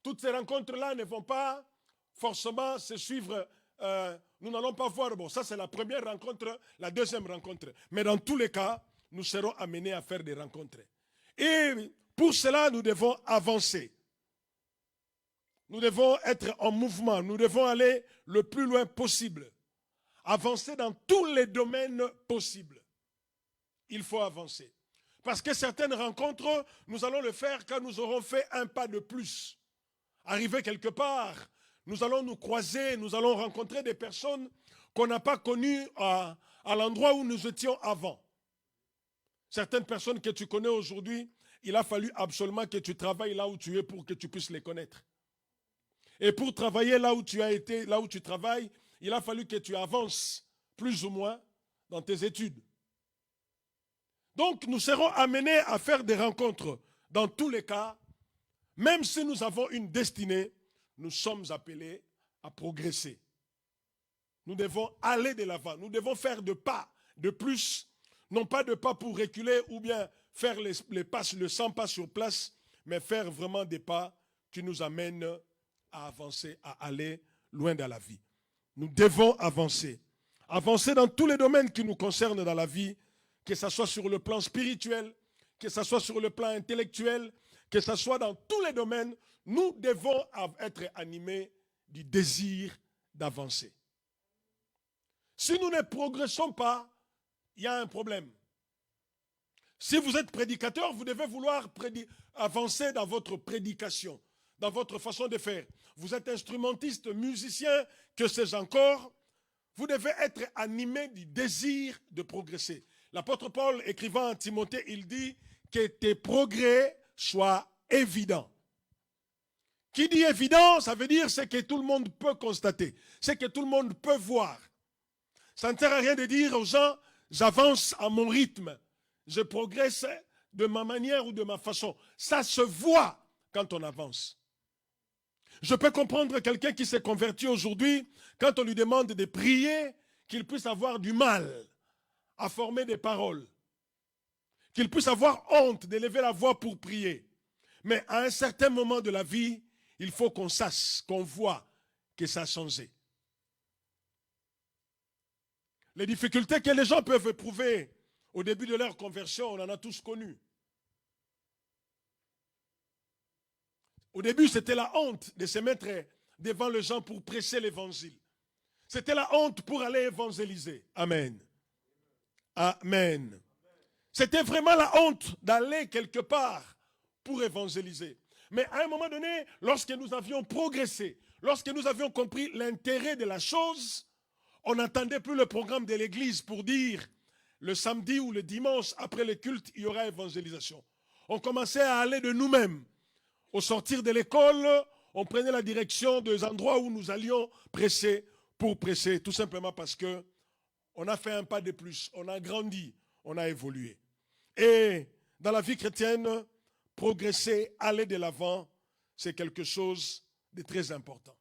Toutes ces rencontres-là ne vont pas forcément se suivre. Nous n'allons pas voir, bon, ça c'est la première rencontre, la deuxième rencontre. Mais dans tous les cas, nous serons amenés à faire des rencontres. Et pour cela, nous devons avancer. Nous devons être en mouvement. Nous devons aller le plus loin possible. Avancer dans tous les domaines possibles. Il faut avancer. Parce que certaines rencontres, nous allons le faire quand nous aurons fait un pas de plus. Arriver quelque part, nous allons nous croiser, nous allons rencontrer des personnes qu'on n'a pas connues à l'endroit où nous étions avant. Certaines personnes que tu connais aujourd'hui, il a fallu absolument que tu travailles là où tu es pour que tu puisses les connaître. Et pour travailler là où tu as été, là où tu travailles, il a fallu que tu avances plus ou moins dans tes études. Donc nous serons amenés à faire des rencontres. Dans tous les cas, même si nous avons une destinée, nous sommes appelés à progresser. Nous devons aller de l'avant. Nous devons faire de pas de plus. Non pas de pas pour reculer ou bien faire les 100 pas sur place, mais faire vraiment des pas qui nous amènent à avancer, à aller loin dans la vie. Nous devons avancer. Avancer dans tous les domaines qui nous concernent dans la vie, que ce soit sur le plan spirituel, que ce soit sur le plan intellectuel, que ce soit dans tous les domaines, nous devons être animés du désir d'avancer. Si nous ne progressons pas, il y a un problème. Si vous êtes prédicateur, vous devez vouloir avancer dans votre prédication, dans votre façon de faire. Vous êtes instrumentiste, musicien, que sais-je encore. Vous devez être animé du désir de progresser. L'apôtre Paul, écrivant à Timothée, il dit que tes progrès soient évidents. Qui dit évident, ça veut dire c'est que tout le monde peut constater, c'est que tout le monde peut voir. Ça ne sert à rien de dire aux gens, j'avance à mon rythme, je progresse de ma manière ou de ma façon. Ça se voit quand on avance. Je peux comprendre quelqu'un qui s'est converti aujourd'hui, quand on lui demande de prier, qu'il puisse avoir du mal à former des paroles. Qu'il puisse avoir honte d'élever la voix pour prier. Mais à un certain moment de la vie, il faut qu'on sache, qu'on voit que ça a changé. Les difficultés que les gens peuvent éprouver au début de leur conversion, on en a tous connu. Au début, c'était la honte de se mettre devant les gens pour prêcher l'évangile. C'était la honte pour aller évangéliser. Amen. Amen. C'était vraiment la honte d'aller quelque part pour évangéliser. Mais à un moment donné, lorsque nous avions progressé, lorsque nous avions compris l'intérêt de la chose, on n'entendait plus le programme de l'église pour dire le samedi ou le dimanche, après le culte, il y aura évangélisation. On commençait à aller de nous-mêmes. Au sortir de l'école, on prenait la direction des endroits où nous allions prêcher pour prêcher, tout simplement parce que on a fait un pas de plus, on a grandi, on a évolué. Et dans la vie chrétienne, progresser, aller de l'avant, c'est quelque chose de très important.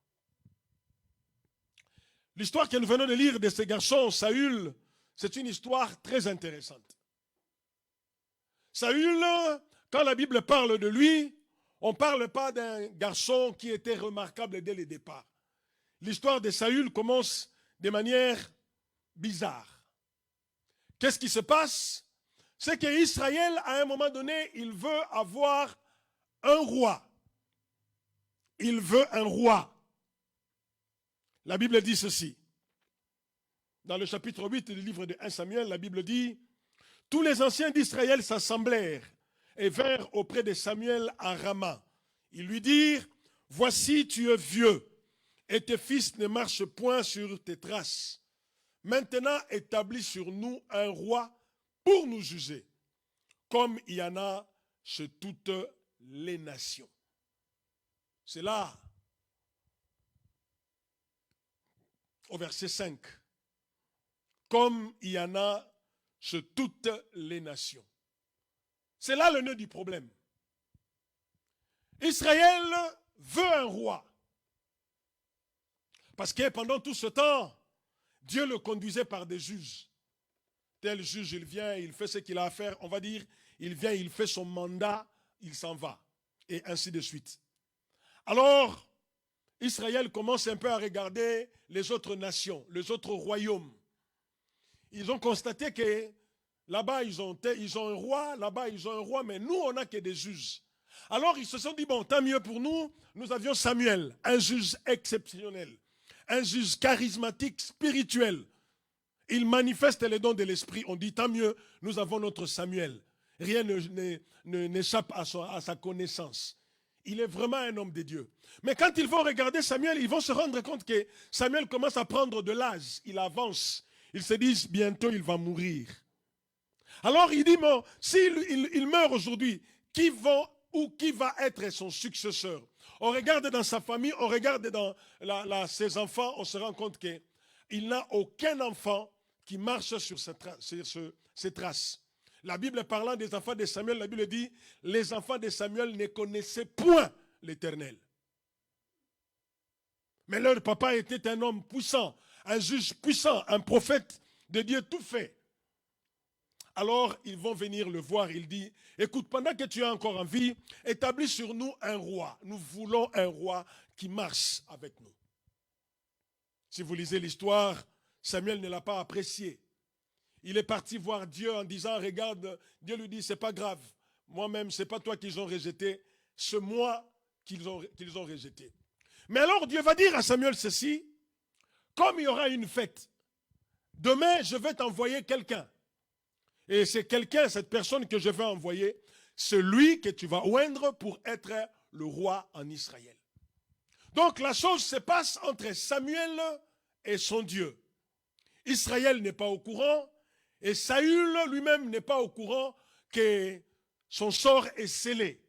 L'histoire que nous venons de lire de ce garçon, Saül, c'est une histoire très intéressante. Saül, quand la Bible parle de lui, on ne parle pas d'un garçon qui était remarquable dès le départ. L'histoire de Saül commence de manière bizarre. Qu'est-ce qui se passe? C'est qu'Israël, à un moment donné, il veut avoir un roi. Il veut un roi. La Bible dit ceci. Dans le chapitre 8 du livre de 1 Samuel, la Bible dit « Tous les anciens d'Israël s'assemblèrent et vinrent auprès de Samuel à Rama. Ils lui dirent « Voici, tu es vieux, et tes fils ne marchent point sur tes traces. Maintenant, établis sur nous un roi pour nous juger, comme il y en a chez toutes les nations. » C'est là, au verset 5. Comme il y en a chez toutes les nations. C'est là le nœud du problème. Israël veut un roi. Parce que pendant tout ce temps, Dieu le conduisait par des juges. Tel juge, il vient, il fait ce qu'il a à faire. On va dire, il vient, il fait son mandat, il s'en va. Et ainsi de suite. Alors, Israël commence un peu à regarder les autres nations, les autres royaumes. Ils ont constaté que là-bas, ils ont un roi, là-bas, ils ont un roi, mais nous, on n'a que des juges. Alors, ils se sont dit, bon, tant mieux pour nous, nous avions Samuel, un juge exceptionnel, un juge charismatique, spirituel. Il manifeste les dons de l'esprit. On dit, tant mieux, nous avons notre Samuel. Rien n'échappe à sa connaissance. Il est vraiment un homme de Dieu. Mais quand ils vont regarder Samuel, ils vont se rendre compte que Samuel commence à prendre de l'âge. Il avance. Ils se disent, bientôt il va mourir. Alors il dit, bon, s'il meurt aujourd'hui, qui va être son successeur? On regarde dans sa famille, on regarde dans ses enfants, on se rend compte qu'il n'a aucun enfant qui marche sur ses traces. La Bible parlant des enfants de Samuel, la Bible dit, les enfants de Samuel ne connaissaient point l'Éternel. Mais leur papa était un homme puissant, un juge puissant, un prophète de Dieu tout fait. Alors ils vont venir le voir, il dit, écoute, pendant que tu es encore en vie, établis sur nous un roi. Nous voulons un roi qui marche avec nous. Si vous lisez l'histoire, Samuel ne l'a pas apprécié. Il est parti voir Dieu en disant, regarde, Dieu lui dit, c'est pas grave. Moi-même, c'est pas toi qu'ils ont rejeté, c'est moi qu'ils ont rejeté. Mais alors Dieu va dire à Samuel ceci, comme il y aura une fête, demain je vais t'envoyer quelqu'un. Et c'est quelqu'un, cette personne que je vais envoyer, c'est lui que tu vas oindre pour être le roi en Israël. Donc la chose se passe entre Samuel et son Dieu. Israël n'est pas au courant et Saül lui-même n'est pas au courant que son sort est scellé.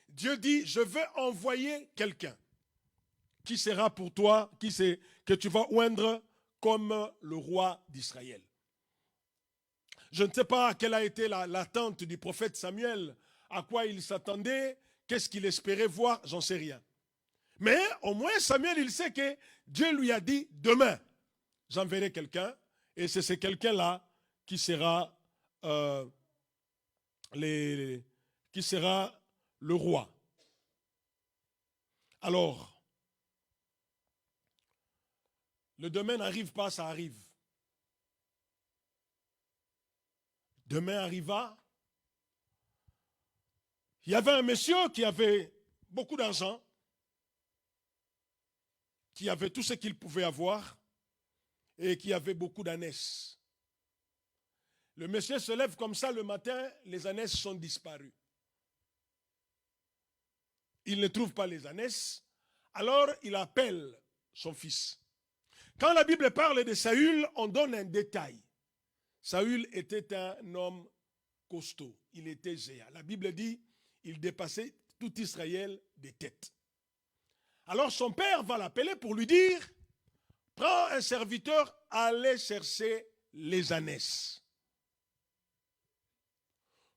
Dieu dit, je vais envoyer quelqu'un qui sera pour toi, que tu vas oindre comme le roi d'Israël. Je ne sais pas quelle a été l'attente du prophète Samuel, à quoi il s'attendait, qu'est-ce qu'il espérait voir, j'en sais rien. Mais au moins Samuel, il sait que Dieu lui a dit, demain, j'enverrai quelqu'un, et c'est ce quelqu'un-là qui sera le roi. Alors, le demain n'arrive pas, ça arrive. Demain arriva. Il y avait un monsieur qui avait beaucoup d'argent, qui avait tout ce qu'il pouvait avoir et qui avait beaucoup d'ânesses. Le monsieur se lève comme ça le matin, les ânesses sont disparues. Il ne trouve pas les ânesses, alors il appelle son fils. Quand la Bible parle de Saül, on donne un détail. Saül était un homme costaud, il était géant. La Bible dit, il dépassait tout Israël des têtes. Alors son père va l'appeler pour lui dire, prends un serviteur, allez chercher les ânesses.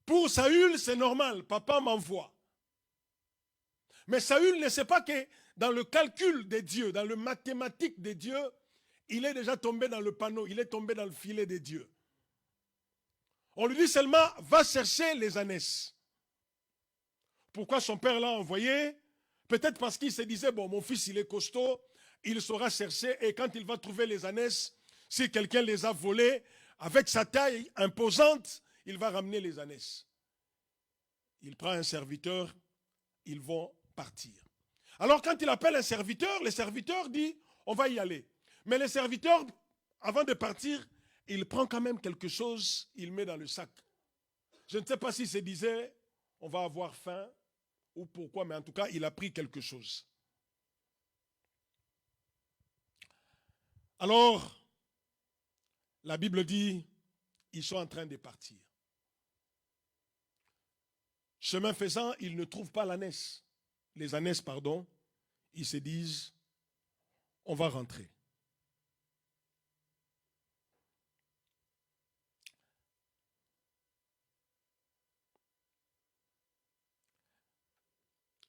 Pour Saül, c'est normal, papa m'envoie. Mais Saül ne sait pas que dans le calcul de Dieu, dans le mathématique de Dieu, il est déjà tombé dans le panneau, il est tombé dans le filet de Dieu. On lui dit seulement, va chercher les ânesses. Pourquoi son père l'a envoyé? Peut-être parce qu'il se disait, bon, mon fils, il est costaud, il saura chercher, et quand il va trouver les ânesses, si quelqu'un les a volées, avec sa taille imposante, il va ramener les ânesses. Il prend un serviteur, ils vont partir. Alors quand il appelle un serviteur, le serviteur dit, on va y aller. Mais le serviteur, avant de partir, il prend quand même quelque chose, il met dans le sac. Je ne sais pas s'il se disait, on va avoir faim, ou pourquoi, mais en tout cas, il a pris quelque chose. Alors, la Bible dit, ils sont en train de partir. Chemin faisant, ils ne trouvent pas l'ânesse. Les ânesses, pardon. Ils se disent, on va rentrer.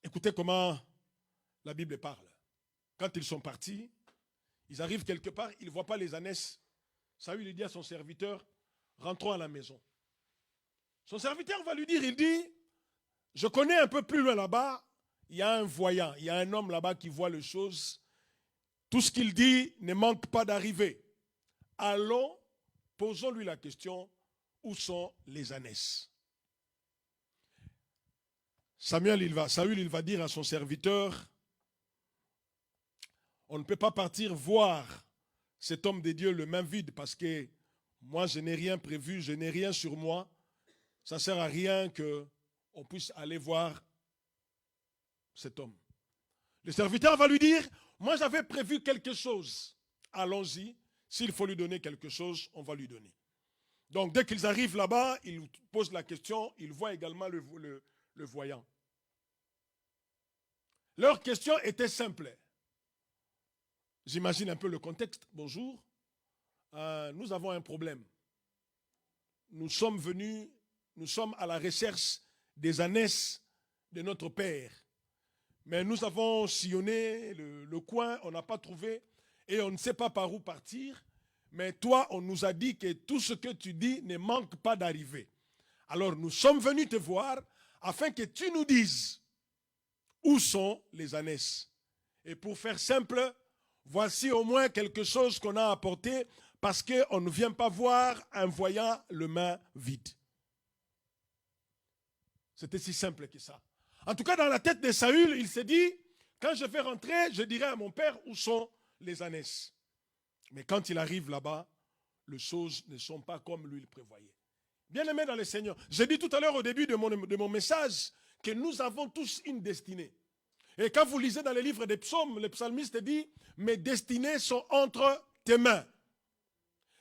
Écoutez comment la Bible parle. Quand ils sont partis, ils arrivent quelque part, ils ne voient pas les ânesses. Saül lui dit à son serviteur, rentrons à la maison. Son serviteur va lui dire, il dit, je connais un peu plus loin là-bas, il y a un voyant, il y a un homme là-bas qui voit les choses. Tout ce qu'il dit ne manque pas d'arriver. Allons, posons-lui la question, où sont les ânesses? Saül, il va dire à son serviteur, on ne peut pas partir voir cet homme de Dieu le main vide parce que moi je n'ai rien prévu, je n'ai rien sur moi. Ça ne sert à rien qu'on puisse aller voir cet homme. Le serviteur va lui dire, moi j'avais prévu quelque chose, allons-y, s'il faut lui donner quelque chose, on va lui donner. Donc dès qu'ils arrivent là-bas, ils posent la question, ils voient également le voyant. Leur question était simple. J'imagine un peu le contexte. Bonjour, nous avons un problème. Nous sommes à la recherche des ânesses de notre père. Mais nous avons sillonné le coin, on n'a pas trouvé et on ne sait pas par où partir. Mais toi, on nous a dit que tout ce que tu dis ne manque pas d'arriver. Alors nous sommes venus te voir afin que tu nous dises où sont les ânesses. Et pour faire simple, voici au moins quelque chose qu'on a apporté parce qu'on ne vient pas voir un voyant le main vide. C'était si simple que ça. En tout cas, dans la tête de Saül, il s'est dit, quand je vais rentrer, je dirai à mon père où sont les ânesses. Mais quand il arrive là-bas, les choses ne sont pas comme lui le prévoyait. Bien-aimé dans le Seigneur, j'ai dit tout à l'heure au début de mon message que nous avons tous une destinée. Et quand vous lisez dans les livres des psaumes, le psalmiste dit, mes destinées sont entre tes mains.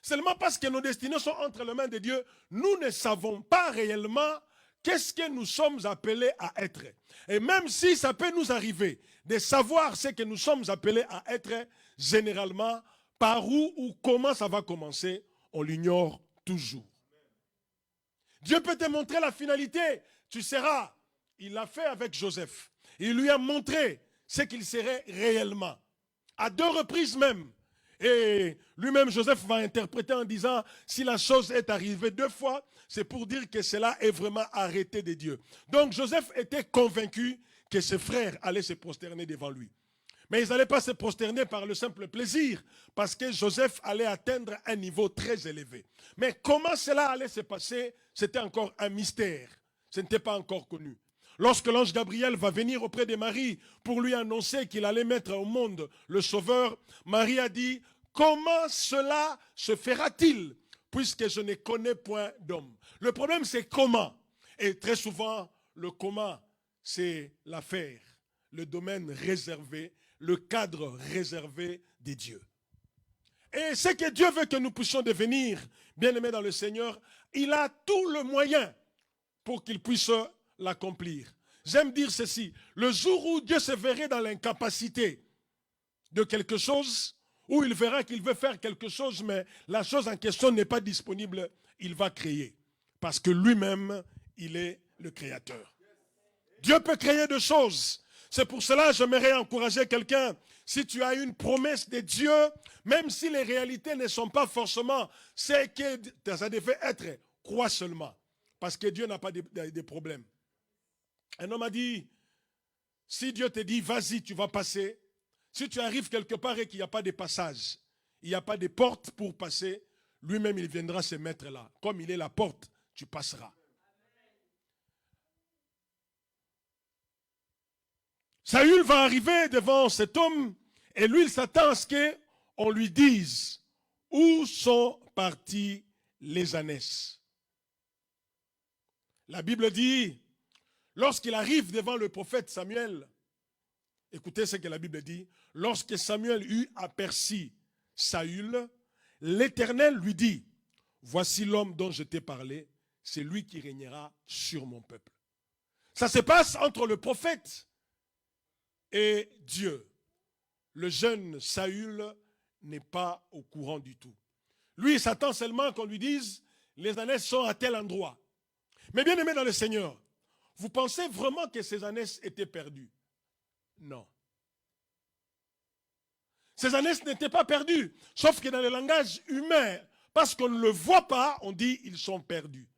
Seulement parce que nos destinées sont entre les mains de Dieu, nous ne savons pas réellement qu'est-ce que nous sommes appelés à être. Et même si ça peut nous arriver de savoir ce que nous sommes appelés à être, généralement, par où ou comment ça va commencer, on l'ignore toujours. Dieu peut te montrer la finalité, tu seras. Il l'a fait avec Joseph. Il lui a montré ce qu'il serait réellement. À 2 reprises même. Et lui-même, Joseph va interpréter en disant, si la chose est arrivée 2 fois, c'est pour dire que cela est vraiment arrêté de Dieu. Donc Joseph était convaincu que ses frères allaient se prosterner devant lui. Mais ils n'allaient pas se prosterner par le simple plaisir, parce que Joseph allait atteindre un niveau très élevé. Mais comment cela allait se passer, c'était encore un mystère. Ce n'était pas encore connu. Lorsque l'ange Gabriel va venir auprès de Marie pour lui annoncer qu'il allait mettre au monde le Sauveur, Marie a dit, comment cela se fera-t-il, puisque je ne connais point d'homme? Le problème, c'est comment. Et très souvent, le comment, c'est l'affaire, le domaine réservé, le cadre réservé des dieux. Et ce que Dieu veut que nous puissions devenir, bien-aimés dans le Seigneur, il a tout le moyen pour qu'il puisse l'accomplir. J'aime dire ceci, le jour où Dieu se verrait dans l'incapacité de quelque chose, où il verra qu'il veut faire quelque chose, mais la chose en question n'est pas disponible, il va créer. Parce que lui-même, il est le créateur. Dieu peut créer des choses. C'est pour cela que j'aimerais encourager quelqu'un. Si tu as une promesse de Dieu, même si les réalités ne sont pas forcément ce que ça devait être, crois seulement. Parce que Dieu n'a pas de problème. Un homme a dit, si Dieu te dit, vas-y, tu vas passer. Si tu arrives quelque part et qu'il n'y a pas de passage, il n'y a pas de porte pour passer, lui-même il viendra se mettre là. Comme il est la porte, tu passeras. Saül va arriver devant cet homme et lui il s'attend à ce qu'on lui dise où sont parties les ânesses. La Bible dit, lorsqu'il arrive devant le prophète Samuel, écoutez ce que la Bible dit, lorsque Samuel eut aperçu Saül, l'Éternel lui dit, voici l'homme dont je t'ai parlé, c'est lui qui régnera sur mon peuple. Ça se passe entre le prophète et Dieu. Le jeune Saül n'est pas au courant du tout. Lui, il s'attend seulement qu'on lui dise, les ânesses sont à tel endroit. Mais bien aimé dans le Seigneur, vous pensez vraiment que ces ânesses étaient perdues? Non. Ces ânesses n'étaient pas perdues, sauf que dans le langage humain, parce qu'on ne le voit pas, on dit ils sont perdus.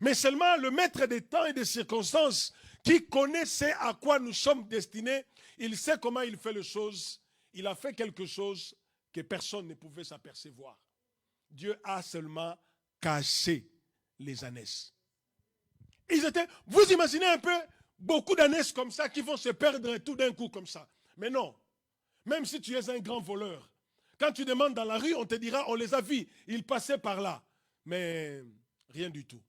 Mais seulement le maître des temps et des circonstances qui connaissait à quoi nous sommes destinés, il sait comment il fait les choses. Il a fait quelque chose que personne ne pouvait s'apercevoir. Dieu a seulement caché les ânesses. Vous imaginez un peu beaucoup d'ânesses comme ça qui vont se perdre tout d'un coup comme ça. Mais non, même si tu es un grand voleur, quand tu demandes dans la rue, on te dira, on les a vus, ils passaient par là. Mais rien du tout.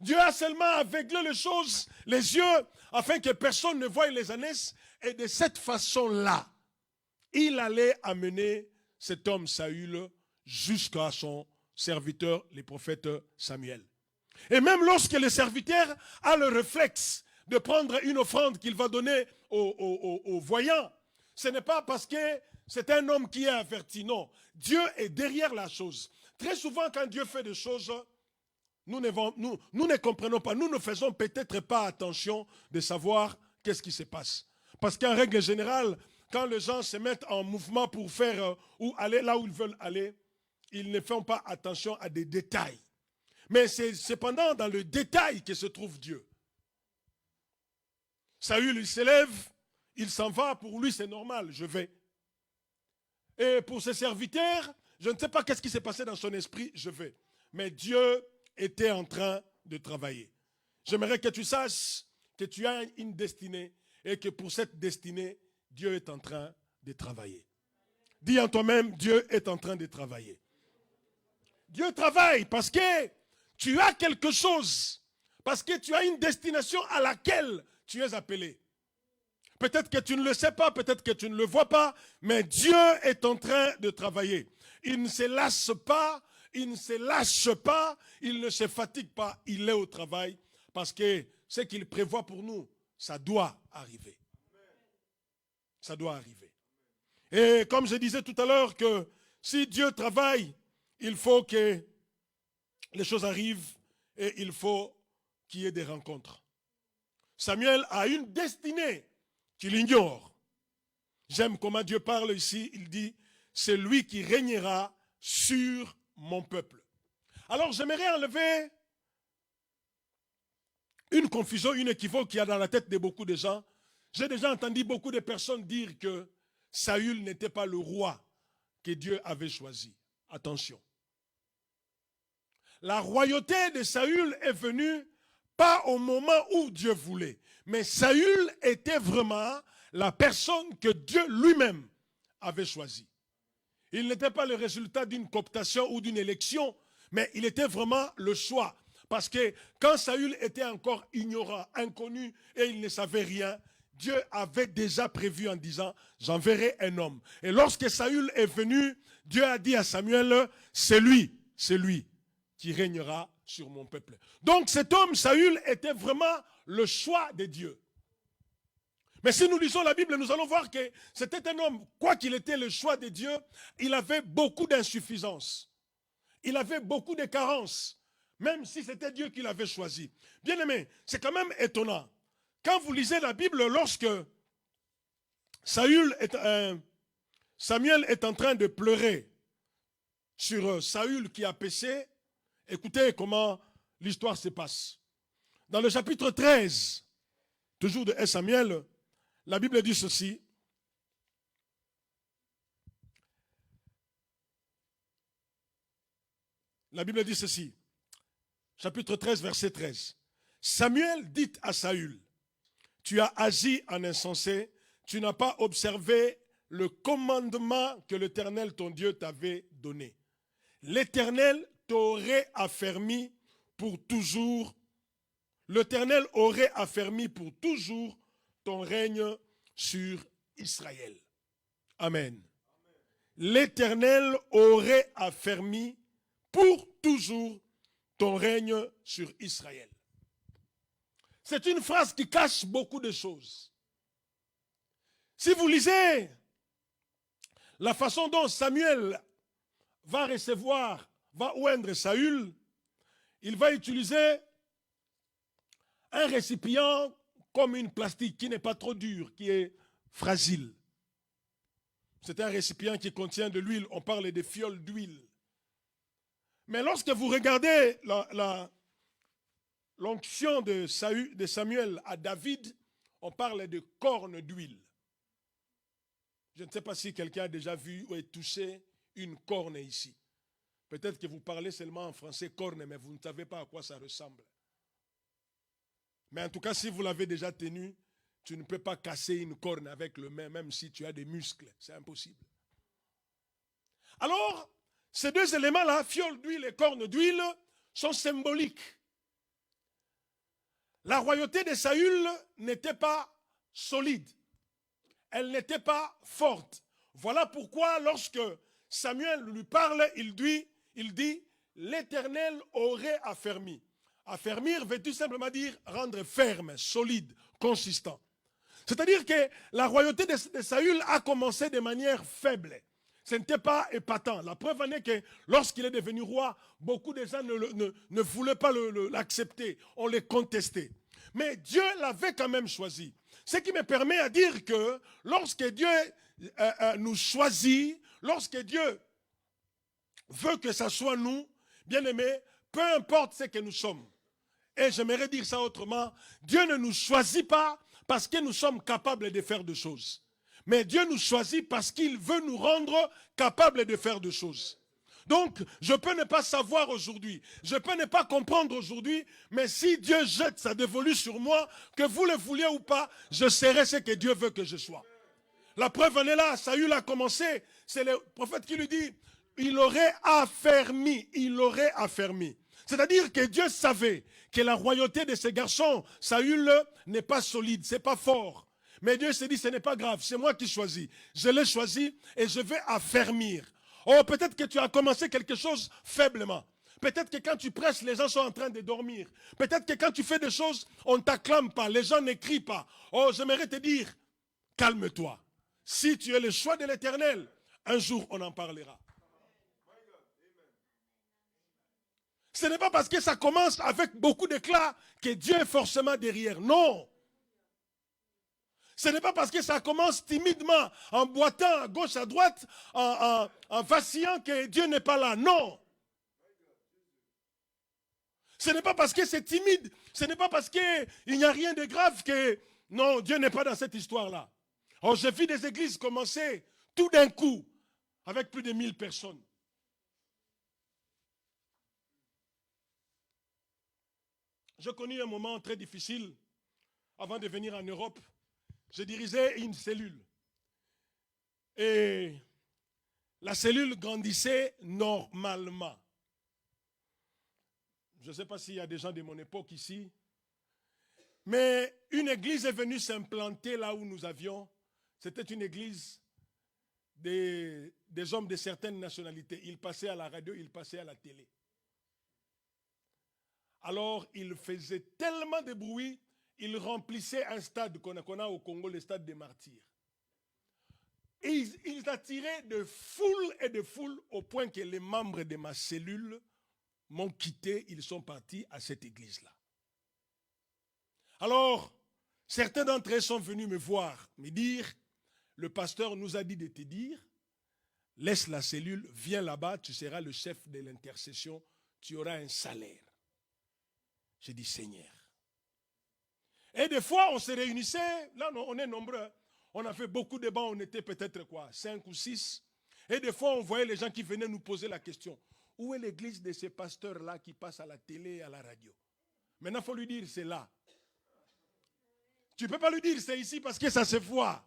Dieu a seulement aveuglé les choses, les yeux, afin que personne ne voie les ânesses. Et de cette façon-là, il allait amener cet homme Saül jusqu'à son serviteur, le prophète Samuel. Et même lorsque le serviteur a le réflexe de prendre une offrande qu'il va donner aux voyants, ce n'est pas parce que c'est un homme qui est averti, non. Dieu est derrière la chose. Très souvent, quand Dieu fait des choses, nous ne comprenons pas, nous ne faisons peut-être pas attention de savoir qu'est-ce qui se passe. Parce qu'en règle générale, quand les gens se mettent en mouvement pour faire ou aller là où ils veulent aller, ils ne font pas attention à des détails. Mais c'est cependant dans le détail que se trouve Dieu. Saül, il s'élève, il s'en va, pour lui c'est normal, je vais. Et pour ses serviteurs, je ne sais pas qu'est-ce qui s'est passé dans son esprit, je vais. Mais Dieu était en train de travailler. J'aimerais que tu saches que tu as une destinée et que pour cette destinée, Dieu est en train de travailler. Dis en toi-même, Dieu est en train de travailler. Dieu travaille parce que tu as quelque chose, parce que tu as une destination à laquelle tu es appelé. Peut-être que tu ne le sais pas, peut-être que tu ne le vois pas, mais Dieu est en train de travailler. Il ne se lasse pas, il ne se lâche pas, il ne se fatigue pas, il est au travail parce que ce qu'il prévoit pour nous, ça doit arriver. Ça doit arriver. Et comme je disais tout à l'heure que si Dieu travaille, il faut que les choses arrivent et il faut qu'il y ait des rencontres. Samuel a une destinée qu'il ignore. J'aime comment Dieu parle ici, il dit, c'est lui qui régnera sur mon peuple. Alors j'aimerais enlever une confusion, une équivoque qu'il y a dans la tête de beaucoup de gens. J'ai déjà entendu beaucoup de personnes dire que Saül n'était pas le roi que Dieu avait choisi. Attention. La royauté de Saül est venue pas au moment où Dieu voulait. Mais Saül était vraiment la personne que Dieu lui-même avait choisie. Il n'était pas le résultat d'une cooptation ou d'une élection, mais il était vraiment le choix. Parce que quand Saül était encore ignorant, inconnu et il ne savait rien, Dieu avait déjà prévu en disant, j'enverrai un homme. Et lorsque Saül est venu, Dieu a dit à Samuel, c'est lui qui régnera sur mon peuple. Donc cet homme, Saül, était vraiment le choix de Dieu. Mais si nous lisons la Bible, nous allons voir que c'était un homme, quoi qu'il était le choix de Dieu, il avait beaucoup d'insuffisances. Il avait beaucoup de carences, même si c'était Dieu qui l'avait choisi. Bien aimé, c'est quand même étonnant. quand vous lisez la Bible, lorsque Samuel est en train de pleurer sur Saül qui a péché, écoutez comment l'histoire se passe. Dans le chapitre 13, toujours de 1 Samuel, la Bible dit ceci. La Bible dit ceci. Chapitre 13, verset 13. Samuel dit à Saül, tu as agi en insensé, tu n'as pas observé le commandement que l'Éternel ton Dieu t'avait donné. L'Éternel t'aurait affermi pour toujours. L'Éternel aurait affermi pour toujours ton règne sur Israël. Amen. L'Éternel aurait affermi pour toujours ton règne sur Israël. C'est une phrase qui cache beaucoup de choses. Si vous lisez la façon dont Samuel va oindre Saül, il va utiliser un récipient comme une plastique qui n'est pas trop dure, qui est fragile. C'est un récipient qui contient de l'huile, on parle de fioles d'huile. Mais lorsque vous regardez l'onction de Samuel à David, on parle de cornes d'huile. Je ne sais pas si quelqu'un a déjà vu ou est touché une corne ici. Peut-être que vous parlez seulement en français corne, mais vous ne savez pas à quoi ça ressemble. Mais en tout cas, si vous l'avez déjà tenu, tu ne peux pas casser une corne avec le main, même si tu as des muscles. C'est impossible. Alors, ces deux éléments-là, fiole d'huile et corne d'huile, sont symboliques. La royauté de Saül n'était pas solide. Elle n'était pas forte. Voilà pourquoi lorsque Samuel lui parle, il dit, l'Éternel aurait affermi. Affermir veut tout simplement dire rendre ferme, solide, consistant. C'est-à-dire que la royauté de Saül a commencé de manière faible. Ce n'était pas épatant. La preuve en est que lorsqu'il est devenu roi, beaucoup de gens ne voulaient pas l'accepter. On les contestait. Mais Dieu l'avait quand même choisi. Ce qui me permet à dire que lorsque Dieu nous choisit, lorsque Dieu veut que ça soit nous, bien aimés, peu importe ce que nous sommes. Et j'aimerais dire ça autrement, Dieu ne nous choisit pas parce que nous sommes capables de faire des choses. Mais Dieu nous choisit parce qu'il veut nous rendre capables de faire des choses. Donc, je peux ne pas savoir aujourd'hui, je peux ne pas comprendre aujourd'hui, mais si Dieu jette sa dévolue sur moi, que vous le vouliez ou pas, je serai ce que Dieu veut que je sois. La preuve en est là, Saül a commencé, c'est le prophète qui lui dit, il aurait affermi. C'est-à-dire que Dieu savait que la royauté de ce garçon, Saül, n'est pas solide, c'est pas fort. Mais Dieu s'est dit, ce n'est pas grave, c'est moi qui choisis. Je l'ai choisi et je vais affermir. Oh, peut-être que tu as commencé quelque chose faiblement. Peut-être que quand tu prêches, les gens sont en train de dormir. Peut-être que quand tu fais des choses, on ne t'acclame pas, les gens n'écrient pas. Oh, j'aimerais te dire, calme-toi. Si tu es le choix de l'Éternel, un jour on en parlera. Ce n'est pas parce que ça commence avec beaucoup d'éclat que Dieu est forcément derrière. Non. Ce n'est pas parce que ça commence timidement, en boitant à gauche, à droite, en vacillant que Dieu n'est pas là. Non. Ce n'est pas parce que c'est timide, ce n'est pas parce qu'il n'y a rien de grave que... Non, Dieu n'est pas dans cette histoire-là. Oh, j'ai vu des églises commencer tout d'un coup, avec plus de 1000 personnes. J'ai connu un moment très difficile avant de venir en Europe. Je dirigeais une cellule. Et la cellule grandissait normalement. Je ne sais pas s'il y a des gens de mon époque ici. Mais une église est venue s'implanter là où nous avions. C'était une église des hommes de certaines nationalités. Ils passaient à la radio, ils passaient à la télé. Alors, ils faisaient tellement de bruit, ils remplissaient un stade qu'on a au Congo, le stade des martyrs. Et ils attiraient de foule et de foule au point que les membres de ma cellule m'ont quitté, ils sont partis à cette église-là. Alors, Certains d'entre eux sont venus me voir, me dire, le pasteur nous a dit de te dire, laisse la cellule, viens là-bas, tu seras le chef de l'intercession, tu auras un salaire. J'ai dit, Seigneur. Et des fois, on se réunissait, là on est nombreux, on a fait beaucoup de bancs, on était peut-être quoi, 5 ou 6. Et des fois, on voyait les gens qui venaient nous poser la question, où est l'église de ces pasteurs-là qui passent à la télé et à la radio? Maintenant, il faut lui dire, c'est là. Tu ne peux pas lui dire, c'est ici parce que ça se voit.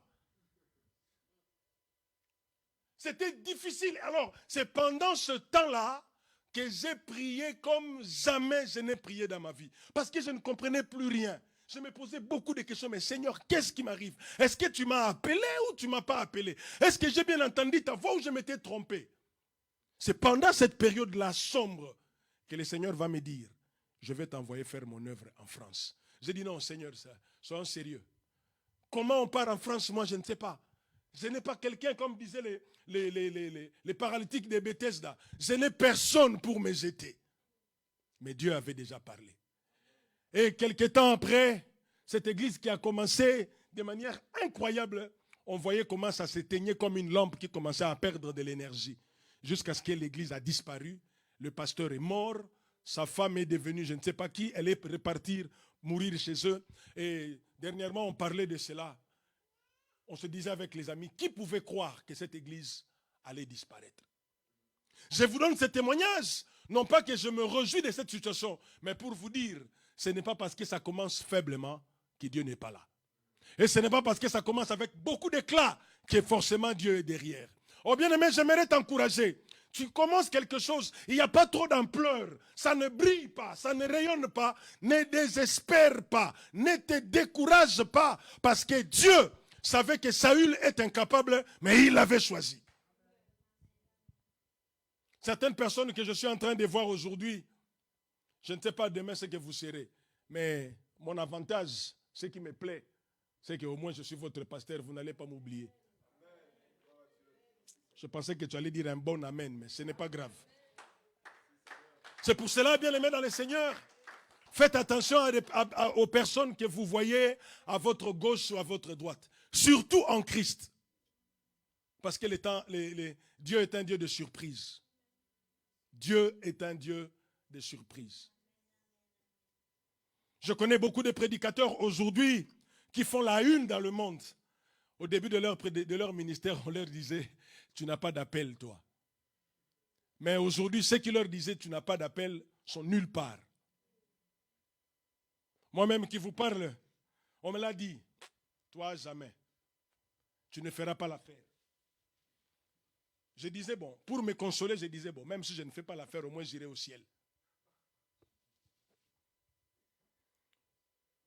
C'était difficile. Alors, c'est pendant ce temps-là que j'ai prié comme jamais je n'ai prié dans ma vie. Parce que je ne comprenais plus rien. Je me posais beaucoup de questions. Mais Seigneur, qu'est-ce qui m'arrive? Est-ce que tu m'as appelé ou tu ne m'as pas appelé? Est-ce que j'ai bien entendu ta voix ou je m'étais trompé? C'est pendant cette période-là sombre que le Seigneur va me dire, je vais t'envoyer faire mon œuvre en France. J'ai dit non, Seigneur, sois sérieux. Comment on part en France, moi, je ne sais pas. Je n'ai pas quelqu'un, comme disaient les paralytiques de Bethesda. Je n'ai personne pour me jeter. Mais Dieu avait déjà parlé. Et quelques temps après, cette église qui a commencé de manière incroyable, on voyait comment ça s'éteignait comme une lampe qui commençait à perdre de l'énergie. Jusqu'à ce que l'église a disparu. Le pasteur est mort. Sa femme est devenue je ne sais pas qui. Elle est repartie mourir chez eux. Et dernièrement, on parlait de cela. On se disait avec les amis, qui pouvait croire que cette église allait disparaître? Je vous donne ce témoignage, non pas que je me réjouis de cette situation, mais pour vous dire, ce n'est pas parce que ça commence faiblement que Dieu n'est pas là. Et ce n'est pas parce que ça commence avec beaucoup d'éclat que forcément Dieu est derrière. Oh bien-aimé, j'aimerais t'encourager. Tu commences quelque chose, il n'y a pas trop d'ampleur, ça ne brille pas, ça ne rayonne pas, ne désespère pas, ne te décourage pas, parce que Dieu savait que Saül est incapable, mais il l'avait choisi. Certaines personnes que je suis en train de voir aujourd'hui, je ne sais pas demain ce que vous serez, mais mon avantage, ce qui me plaît, c'est qu'au moins je suis votre pasteur, vous n'allez pas m'oublier. Je pensais que tu allais dire un bon amen, mais ce n'est pas grave. C'est pour cela, bien-aimés dans le Seigneur, faites attention aux personnes que vous voyez à votre gauche ou à votre droite. Surtout en Christ. Parce que Dieu est un Dieu de surprise. Dieu est un Dieu de surprise. Je connais beaucoup de prédicateurs aujourd'hui qui font la une dans le monde. Au début de leur ministère, on leur disait, tu n'as pas d'appel, toi. Mais aujourd'hui, ceux qui leur disaient, tu n'as pas d'appel, sont nulle part. Moi-même qui vous parle, on me l'a dit, toi jamais. Tu ne feras pas l'affaire. Je disais, bon, pour me consoler, je disais, bon, même si je ne fais pas l'affaire, au moins j'irai au ciel.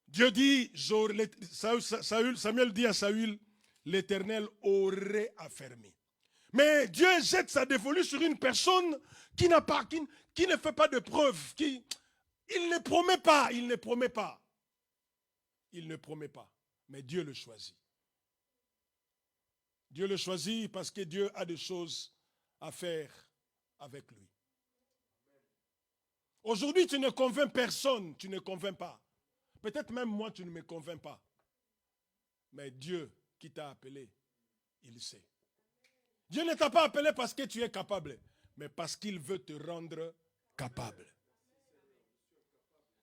Dieu dit, Samuel dit à Saül, l'Éternel aurait affermi. Mais Dieu jette sa dévolue sur une personne qui ne fait pas de preuves, il ne promet pas, il ne promet pas. Il ne promet pas, mais Dieu le choisit. Dieu le choisit parce que Dieu a des choses à faire avec lui. Aujourd'hui, tu ne convaincs personne, tu ne convaincs pas. Peut-être même moi, tu ne me convaincs pas. Mais Dieu qui t'a appelé, il sait. Dieu ne t'a pas appelé parce que tu es capable, mais parce qu'il veut te rendre capable.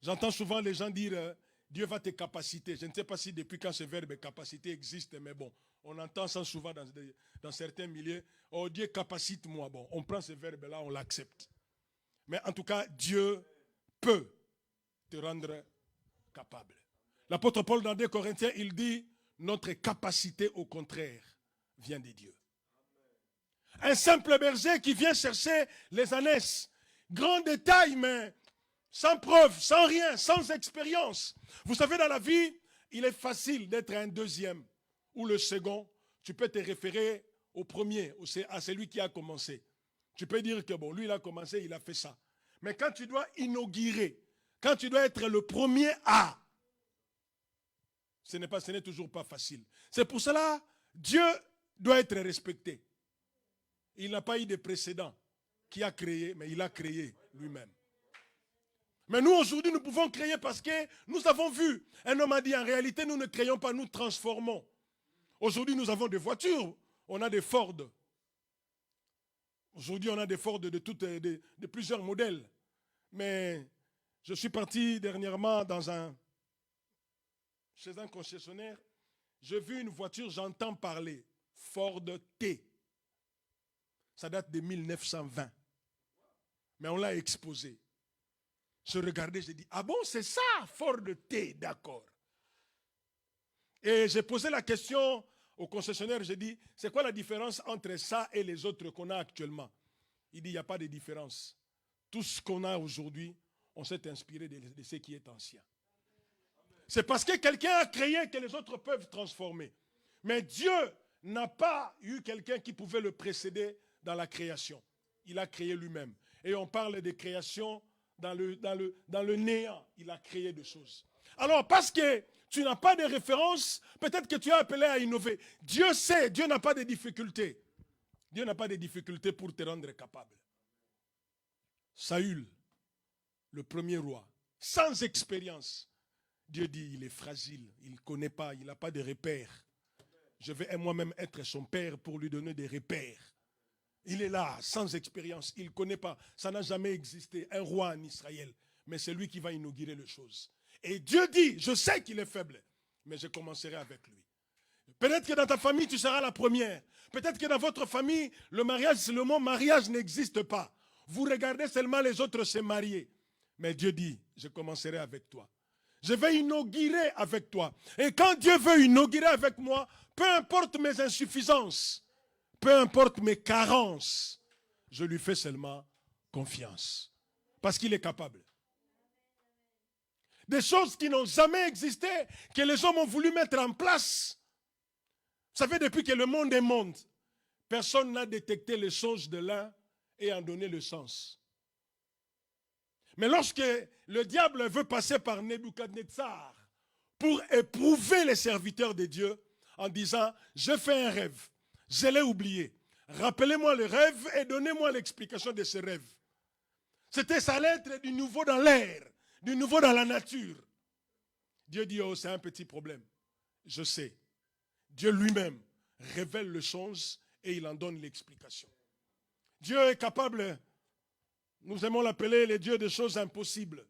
J'entends souvent les gens dire, Dieu va te capaciter. Je ne sais pas si depuis quand ce verbe capacité existe, mais bon, on entend ça souvent dans certains milieux. Oh, Dieu capacite-moi. Bon, on prend ce verbe-là, on l'accepte. Mais en tout cas, Dieu peut te rendre capable. L'apôtre Paul dans 2 Corinthiens, il dit, notre capacité au contraire vient de Dieu. Un simple berger qui vient chercher les ânesses. Grand détail, mais sans preuve, sans rien, sans expérience. Vous savez, dans la vie, il est facile d'être un deuxième ou le second. Tu peux te référer au premier, à celui qui a commencé. Tu peux dire que bon, lui, il a commencé, il a fait ça. Mais quand tu dois inaugurer, quand tu dois être le premier à, ce n'est toujours pas facile. C'est pour cela, Dieu doit être respecté. Il n'a pas eu de précédent qui a créé, mais il a créé lui-même. Mais nous, aujourd'hui, nous pouvons créer parce que nous avons vu. Un homme a dit, en réalité, nous ne créons pas, nous transformons. Aujourd'hui, nous avons des voitures. On a des Ford. Aujourd'hui, on a des Ford de plusieurs modèles. Mais je suis parti dernièrement chez un concessionnaire. J'ai vu une voiture, j'entends parler. Ford T. Ça date de 1920. Mais on l'a exposé. Je regardais, j'ai dit, ah bon, c'est ça, Ford T, d'accord. Et j'ai posé la question au concessionnaire, j'ai dit, c'est quoi la différence entre ça et les autres qu'on a actuellement? Il dit, il n'y a pas de différence. Tout ce qu'on a aujourd'hui, on s'est inspiré de ce qui est ancien. C'est parce que quelqu'un a créé que les autres peuvent transformer. Mais Dieu n'a pas eu quelqu'un qui pouvait le précéder dans la création. Il a créé lui-même. Et on parle de création dans le néant. Il a créé des choses. Alors, parce que tu n'as pas de référence, peut-être que tu es appelé à innover. Dieu sait, Dieu n'a pas de difficultés. Dieu n'a pas de difficultés pour te rendre capable. Saül, le premier roi, sans expérience, Dieu dit, il est fragile, il ne connaît pas, il n'a pas de repères. Je vais moi-même être son père pour lui donner des repères. Il est là, sans expérience, il ne connaît pas. Ça n'a jamais existé, un roi en Israël. Mais c'est lui qui va inaugurer les choses. Et Dieu dit, je sais qu'il est faible, mais je commencerai avec lui. Peut-être que dans ta famille, tu seras la première. Peut-être que dans votre famille, le mot mariage n'existe pas. Vous regardez seulement les autres se marier. Mais Dieu dit, je commencerai avec toi. Je vais inaugurer avec toi. Et quand Dieu veut inaugurer avec moi, peu importe mes insuffisances, peu importe mes carences, je lui fais seulement confiance. Parce qu'il est capable. Des choses qui n'ont jamais existé, que les hommes ont voulu mettre en place. Vous savez, depuis que le monde est monde, personne n'a détecté les songes de l'un et en donné le sens. Mais lorsque le diable veut passer par Nebuchadnezzar pour éprouver les serviteurs de Dieu en disant, je fais un rêve, je l'ai oublié, rappelez-moi le rêve et donnez-moi l'explication de ce rêve. C'était sa lettre du nouveau dans l'air, du nouveau dans la nature. Dieu dit, oh, c'est un petit problème. Je sais. Dieu lui-même révèle le songe et il en donne l'explication. Dieu est capable, nous aimons l'appeler le Dieu des choses impossibles.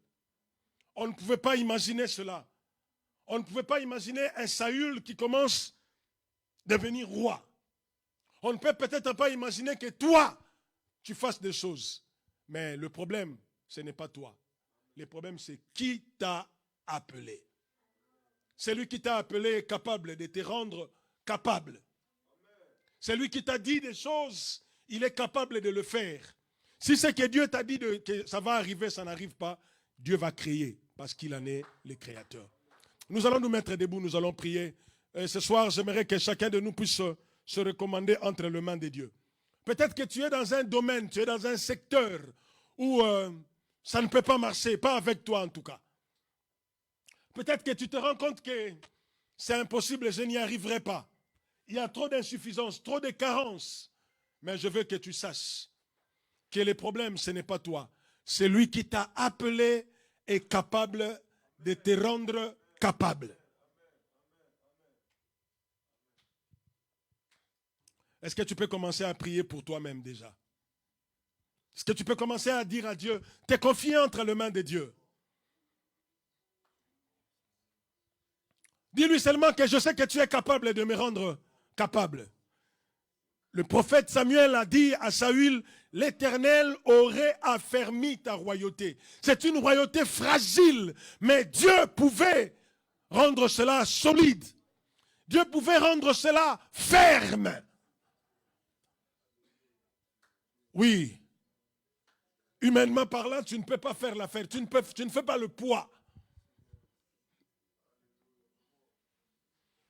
On ne pouvait pas imaginer cela. On ne pouvait pas imaginer un Saül qui commence à devenir roi. On ne peut peut-être pas imaginer que toi, tu fasses des choses. Mais le problème, ce n'est pas toi. Le problème, c'est qui t'a appelé. Celui qui t'a appelé est capable de te rendre capable. Celui qui t'a dit des choses, il est capable de le faire. Si c'est que Dieu t'a dit que ça va arriver, ça n'arrive pas, Dieu va créer parce qu'il en est le créateur. Nous allons nous mettre debout, nous allons prier. Et ce soir, j'aimerais que chacun de nous puisse se recommander entre les mains de Dieu. Peut-être que tu es dans un domaine, tu es dans un secteur où ça ne peut pas marcher, pas avec toi en tout cas. Peut-être que tu te rends compte que c'est impossible, je n'y arriverai pas. Il y a trop d'insuffisance, trop de carences. Mais je veux que tu saches que le problème, ce n'est pas toi. C'est lui qui t'a appelé est capable de te rendre capable. Est-ce que tu peux commencer à prier pour toi-même déjà? Est-ce que tu peux commencer à dire à Dieu, t'es confié entre les mains de Dieu? Dis-lui seulement que je sais que tu es capable de me rendre capable. Le prophète Samuel a dit à Saül, l'Éternel aurait affermi ta royauté. C'est une royauté fragile, mais Dieu pouvait rendre cela solide. Dieu pouvait rendre cela ferme. Oui. Humainement parlant, tu ne peux pas faire l'affaire. Tu ne fais pas le poids.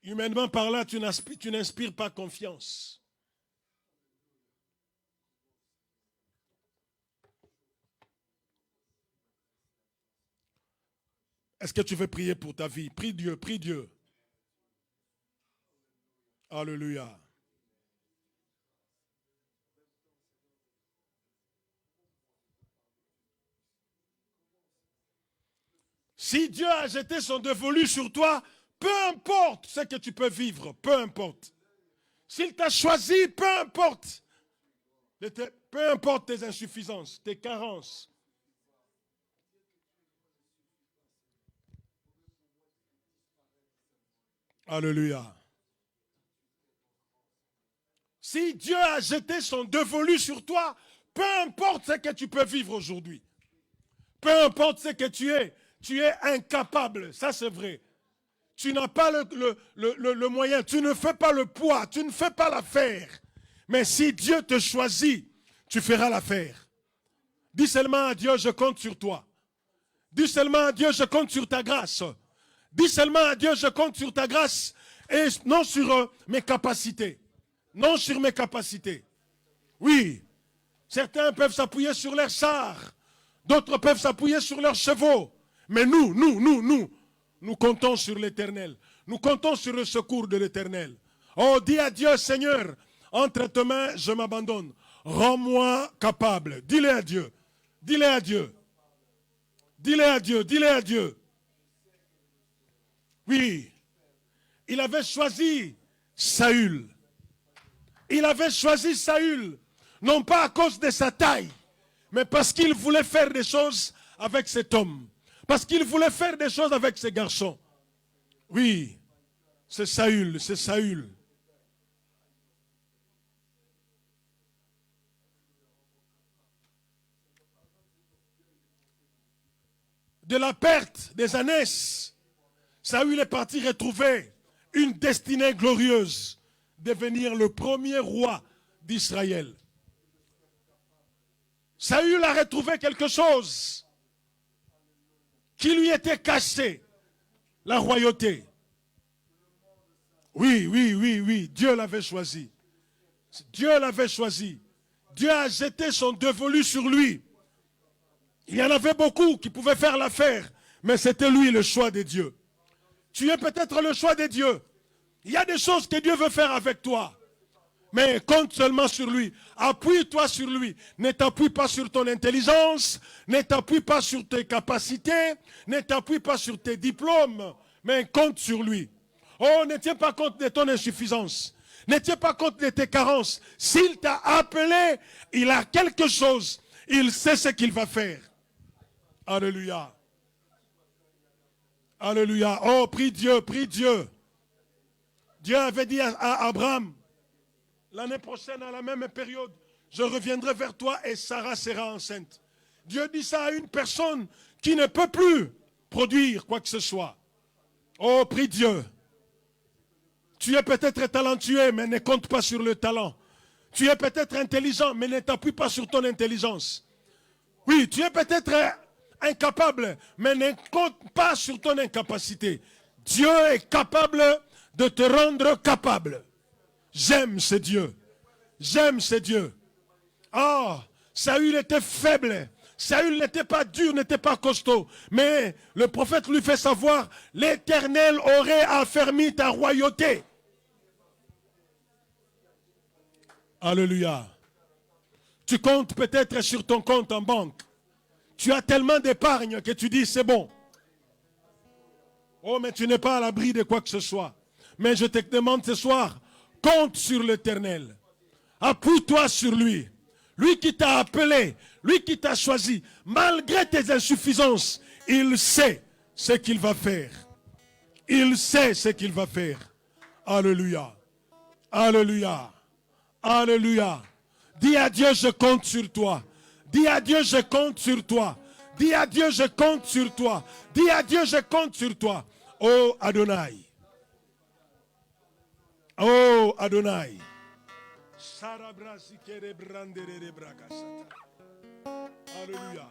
Humainement parlant, tu n'inspires pas confiance. Est-ce que tu veux prier pour ta vie? Prie Dieu, prie Dieu. Alléluia. Si Dieu a jeté son dévolu sur toi, peu importe ce que tu peux vivre, peu importe. S'il t'a choisi, peu importe tes insuffisances, tes carences. Alléluia. Si Dieu a jeté son dévolu sur toi, peu importe ce que tu peux vivre aujourd'hui. Peu importe ce que tu es incapable, ça c'est vrai. Tu n'as pas le moyen, tu ne fais pas le poids, tu ne fais pas l'affaire. Mais si Dieu te choisit, tu feras l'affaire. Dis seulement à Dieu, je compte sur toi. Dis seulement à Dieu, je compte sur ta grâce. Dis seulement à Dieu, je compte sur ta grâce et non sur mes capacités. Non sur mes capacités. Oui, certains peuvent s'appuyer sur leurs chars, d'autres peuvent s'appuyer sur leurs chevaux. Mais nous comptons sur l'Éternel. Nous comptons sur le secours de l'Éternel. Oh, dis à Dieu, Seigneur, entre tes mains, je m'abandonne. Rends-moi capable. Dis-le à Dieu. Dis-le à Dieu. Dis-le à Dieu. Dis-le à Dieu. Oui, il avait choisi Saül. Il avait choisi Saül, non pas à cause de sa taille, mais parce qu'il voulait faire des choses avec cet homme. Parce qu'il voulait faire des choses avec ces garçons. Oui, c'est Saül, c'est Saül. De la perte des ânesse, Saül est parti retrouver une destinée glorieuse, devenir le premier roi d'Israël. Saül a retrouvé quelque chose qui lui était caché, la royauté. Oui, Dieu l'avait choisi. Dieu l'avait choisi. Dieu a jeté son dévolu sur lui. Il y en avait beaucoup qui pouvaient faire l'affaire, mais c'était lui le choix de Dieu. Tu es peut-être le choix de Dieu. Il y a des choses que Dieu veut faire avec toi. Mais compte seulement sur lui. Appuie-toi sur lui. Ne t'appuie pas sur ton intelligence. Ne t'appuie pas sur tes capacités. Ne t'appuie pas sur tes diplômes. Mais compte sur lui. Oh, ne tiens pas compte de ton insuffisance. Ne tiens pas compte de tes carences. S'il t'a appelé, il a quelque chose. Il sait ce qu'il va faire. Alléluia. Alléluia. Oh, prie Dieu, prie Dieu. Dieu avait dit à Abraham, l'année prochaine, à la même période, je reviendrai vers toi et Sarah sera enceinte. Dieu dit ça à une personne qui ne peut plus produire quoi que ce soit. Oh, prie Dieu. Tu es peut-être talentueux, mais ne compte pas sur le talent. Tu es peut-être intelligent, mais ne t'appuie pas sur ton intelligence. Oui, tu es peut-être incapable, mais ne compte pas sur ton incapacité. Dieu est capable de te rendre capable. J'aime ce Dieu. J'aime ce Dieu. Ah, Saül était faible. Saül n'était pas dur, n'était pas costaud. Mais le prophète lui fait savoir, l'Éternel aurait affermi ta royauté. Alléluia. Tu comptes peut-être sur ton compte en banque. Tu as tellement d'épargne que tu dis c'est bon. Oh, mais tu n'es pas à l'abri de quoi que ce soit. Mais je te demande ce soir, compte sur l'Éternel. Appuie-toi sur lui. Lui qui t'a appelé, lui qui t'a choisi. Malgré tes insuffisances, il sait ce qu'il va faire. Il sait ce qu'il va faire. Alléluia. Alléluia. Alléluia. Dis à Dieu, je compte sur toi. Dis à Dieu, je compte sur toi. Dis à Dieu, je compte sur toi. Dis à Dieu, je compte sur toi. Oh Adonai. Oh Adonai. Alléluia.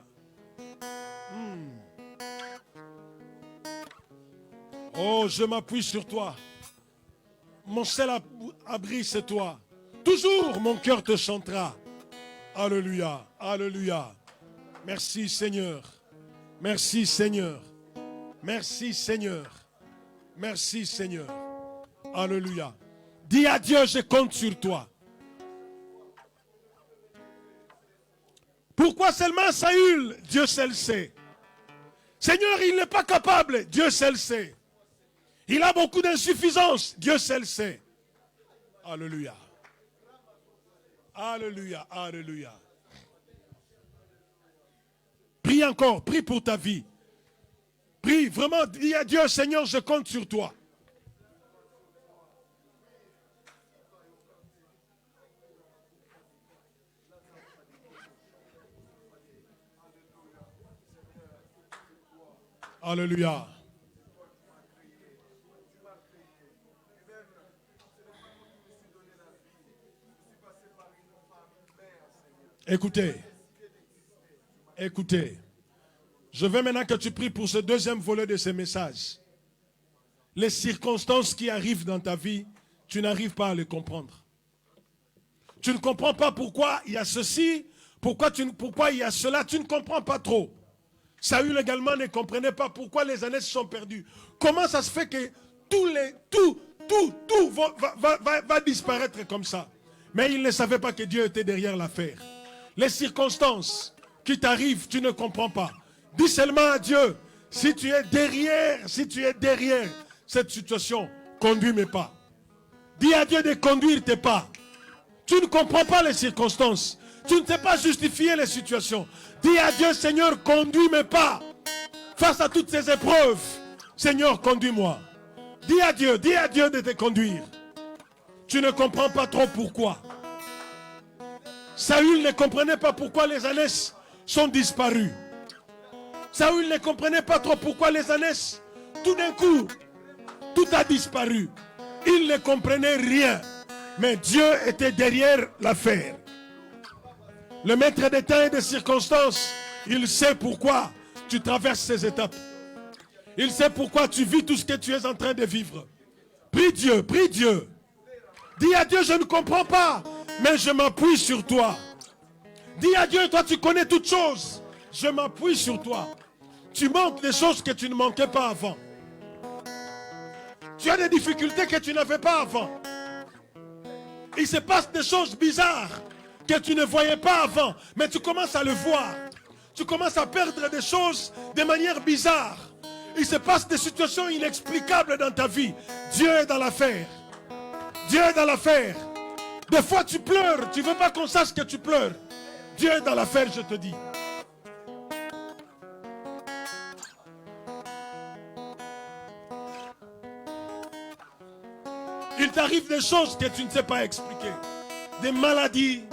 Oh, je m'appuie sur toi. Mon seul abri, c'est toi. Toujours mon cœur te chantera. Alléluia. Alléluia. Merci Seigneur. Merci Seigneur. Merci Seigneur. Merci Seigneur. Alléluia. Dis à Dieu, je compte sur toi. Pourquoi seulement Saül? Dieu seul sait. Seigneur, il n'est pas capable. Dieu seul le sait. Il a beaucoup d'insuffisances. Dieu seul le sait. Alléluia. Alléluia. Alléluia. Prie encore. Prie pour ta vie. Prie vraiment. Dis à Dieu, Seigneur, je compte sur toi. Alléluia. Écoutez. Écoutez. Je veux maintenant que tu pries pour ce deuxième volet de ces messages. Les circonstances qui arrivent dans ta vie, tu n'arrives pas à les comprendre. Tu ne comprends pas pourquoi il y a ceci, pourquoi il y a cela, tu ne comprends pas trop. Saül également ne comprenait pas pourquoi les années se sont perdues. Comment ça se fait que tout va disparaître comme ça? Mais il ne savait pas que Dieu était derrière l'affaire. Les circonstances qui t'arrivent, tu ne comprends pas. Dis seulement à Dieu, si tu es derrière cette situation, conduis mes pas. Dis à Dieu de conduire tes pas. Tu ne comprends pas les circonstances. Tu ne sais pas justifier les situations. Dis à Dieu, Seigneur, conduis mes pas. Face à toutes ces épreuves, Seigneur, conduis-moi. Dis à Dieu de te conduire. Tu ne comprends pas trop pourquoi. Saül ne comprenait pas pourquoi les ânesses sont disparues. Saül ne comprenait pas trop pourquoi les ânesses, tout d'un coup, tout a disparu. Il ne comprenait rien. Mais Dieu était derrière l'affaire. Le maître des temps et des circonstances, il sait pourquoi tu traverses ces étapes. Il sait pourquoi tu vis tout ce que tu es en train de vivre. Prie Dieu, prie Dieu. Dis à Dieu, je ne comprends pas, mais je m'appuie sur toi. Dis à Dieu, toi tu connais toutes choses. Je m'appuie sur toi. Tu manques des choses que tu ne manquais pas avant. Tu as des difficultés que tu n'avais pas avant. Il se passe des choses bizarres que tu ne voyais pas avant, mais tu commences à le voir. Tu commences à perdre des choses de manière bizarre. Il se passe des situations inexplicables dans ta vie. Dieu est dans l'affaire. Dieu est dans l'affaire. Des fois tu pleures, tu ne veux pas qu'on sache que tu pleures. Dieu est dans l'affaire, je te dis. Il t'arrive des choses que tu ne sais pas expliquer. Des maladies.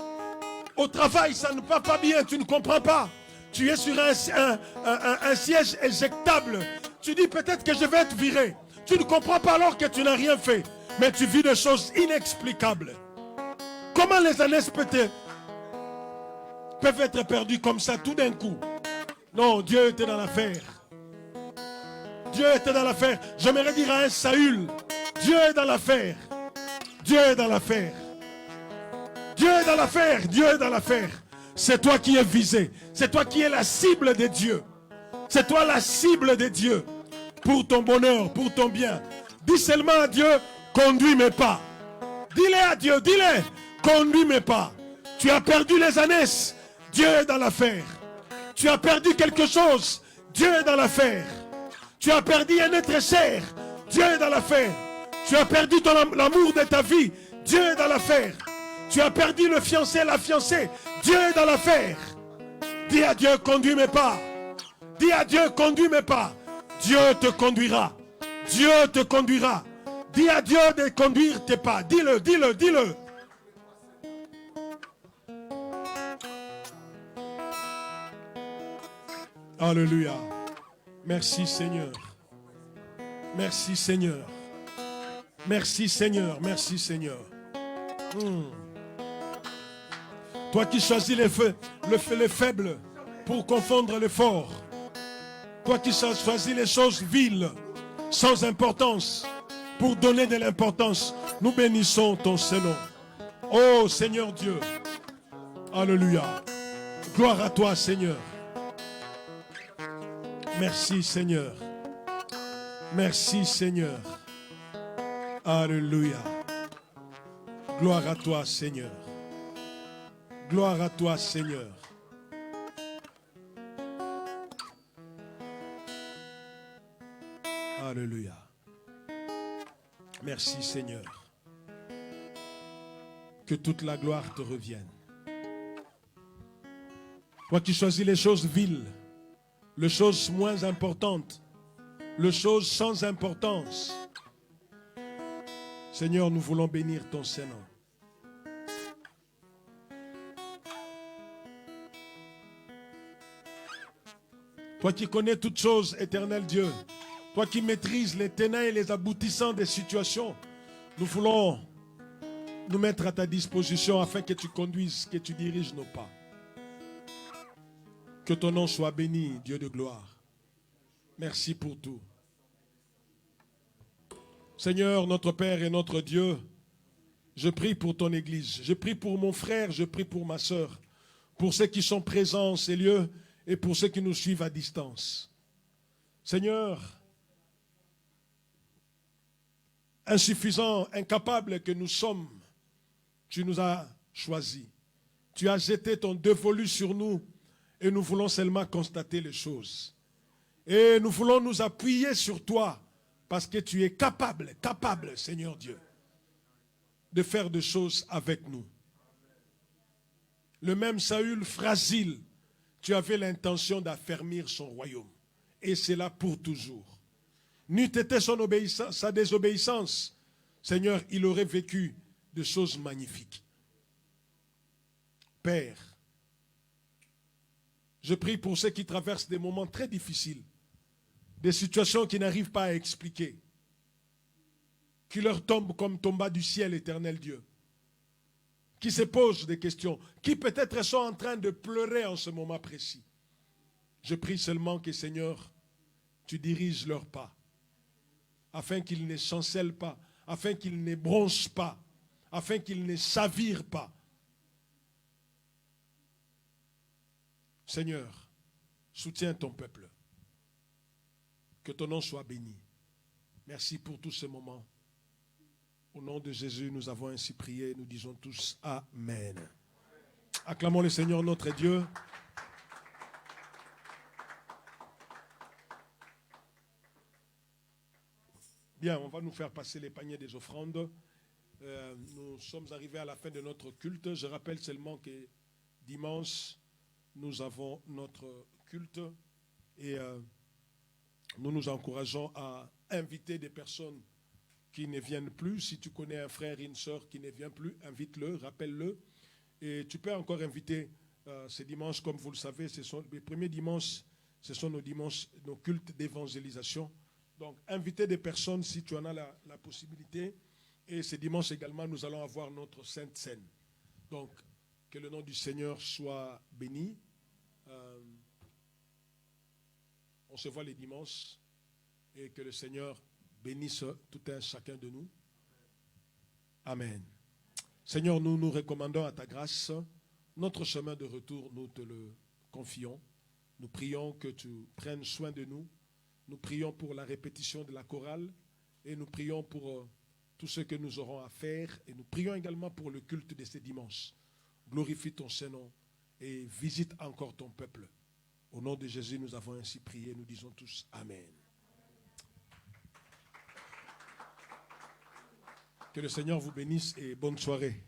Au travail, ça ne va pas bien, tu ne comprends pas. Tu es sur un siège éjectable. Tu dis peut-être que je vais être viré. Tu ne comprends pas alors que tu n'as rien fait. Mais tu vis des choses inexplicables. Comment les années peuvent être perdues comme ça tout d'un coup? Non, Dieu était dans l'affaire. Dieu était dans l'affaire. J'aimerais dire à un Saül, Dieu est dans l'affaire. Dieu est dans l'affaire. Dieu est dans l'affaire. Dieu est dans l'affaire. C'est toi qui es visé. C'est toi qui es la cible de Dieu. C'est toi la cible de Dieu. Pour ton bonheur, pour ton bien. Dis seulement à Dieu, conduis mes pas. Dis-le à Dieu, dis-le. Conduis mes pas. Tu as perdu les années. Dieu est dans l'affaire. Tu as perdu quelque chose. Dieu est dans l'affaire. Tu as perdu un être cher. Dieu est dans l'affaire. Tu as perdu l'amour de ta vie. Dieu est dans l'affaire. Tu as perdu le fiancé, la fiancée. Dieu est dans l'affaire. Dis à Dieu, conduis mes pas. Dis à Dieu, conduis mes pas. Dieu te conduira. Dieu te conduira. Dis à Dieu de conduire tes pas. Dis-le, dis-le, dis-le. Alléluia. Merci Seigneur. Merci Seigneur. Merci Seigneur. Merci Seigneur. Toi qui choisis les faibles pour confondre les forts. Toi qui choisis les choses viles, sans importance, pour donner de l'importance. Nous bénissons ton Saint-Nom. Oh Seigneur Dieu. Alléluia. Gloire à toi Seigneur. Merci Seigneur. Merci Seigneur. Alléluia. Gloire à toi Seigneur. Gloire à toi Seigneur. Alléluia. Merci Seigneur. Que toute la gloire te revienne. Toi qui choisis les choses viles, les choses moins importantes, les choses sans importance. Seigneur, nous voulons bénir ton Saint-Nom. Toi qui connais toutes choses, éternel Dieu, toi qui maîtrises les tenants et les aboutissants des situations, nous voulons nous mettre à ta disposition afin que tu conduises, que tu diriges nos pas. Que ton nom soit béni, Dieu de gloire. Merci pour tout. Seigneur, notre Père et notre Dieu, je prie pour ton Église, je prie pour mon frère, je prie pour ma soeur, pour ceux qui sont présents en ces lieux et pour ceux qui nous suivent à distance. Seigneur, insuffisants, incapables que nous sommes, tu nous as choisis. Tu as jeté ton dévolu sur nous et nous voulons seulement constater les choses. Et nous voulons nous appuyer sur toi parce que tu es capable, Seigneur Dieu, de faire des choses avec nous. Le même Saül fragile, tu avais l'intention d'affermir son royaume. Et c'est là pour toujours. N'eût été sa désobéissance, Seigneur, il aurait vécu des choses magnifiques. Père, je prie pour ceux qui traversent des moments très difficiles, des situations qui n'arrivent pas à expliquer, qui leur tombent comme tomba du ciel, éternel Dieu, qui se posent des questions, qui peut-être sont en train de pleurer en ce moment précis. Je prie seulement que, Seigneur, tu diriges leurs pas, afin qu'ils ne chancellent pas, afin qu'ils ne bronchent pas, afin qu'ils ne chavirent pas. Seigneur, soutiens ton peuple. Que ton nom soit béni. Merci pour tous ces moments. Au nom de Jésus, nous avons ainsi prié. Nous disons tous Amen. Acclamons le Seigneur notre Dieu. Bien, on va nous faire passer les paniers des offrandes. Nous sommes arrivés à la fin de notre culte. Je rappelle seulement que dimanche, nous avons notre culte et nous nous encourageons à inviter des personnes qui ne viennent plus. Si tu connais un frère et une sœur qui ne vient plus, invite-le, rappelle-le. Et tu peux encore inviter ces dimanches, comme vous le savez, ce sont les premiers dimanches, ce sont nos dimanches, nos cultes d'évangélisation. Donc, invitez des personnes si tu en as la possibilité. Et ce dimanche également, nous allons avoir notre Sainte Seine. Donc, que le nom du Seigneur soit béni. On se voit les dimanches et que le Seigneur bénisse tout un chacun de nous. Amen. Seigneur, nous nous recommandons à ta grâce. Notre chemin de retour, nous te le confions. Nous prions que tu prennes soin de nous. Nous prions pour la répétition de la chorale et nous prions pour tout ce que nous aurons à faire. Et nous prions également pour le culte de ce dimanche. Glorifie ton Saint-Nom et visite encore ton peuple. Au nom de Jésus, nous avons ainsi prié. Nous disons tous Amen. Que le Seigneur vous bénisse et bonne soirée.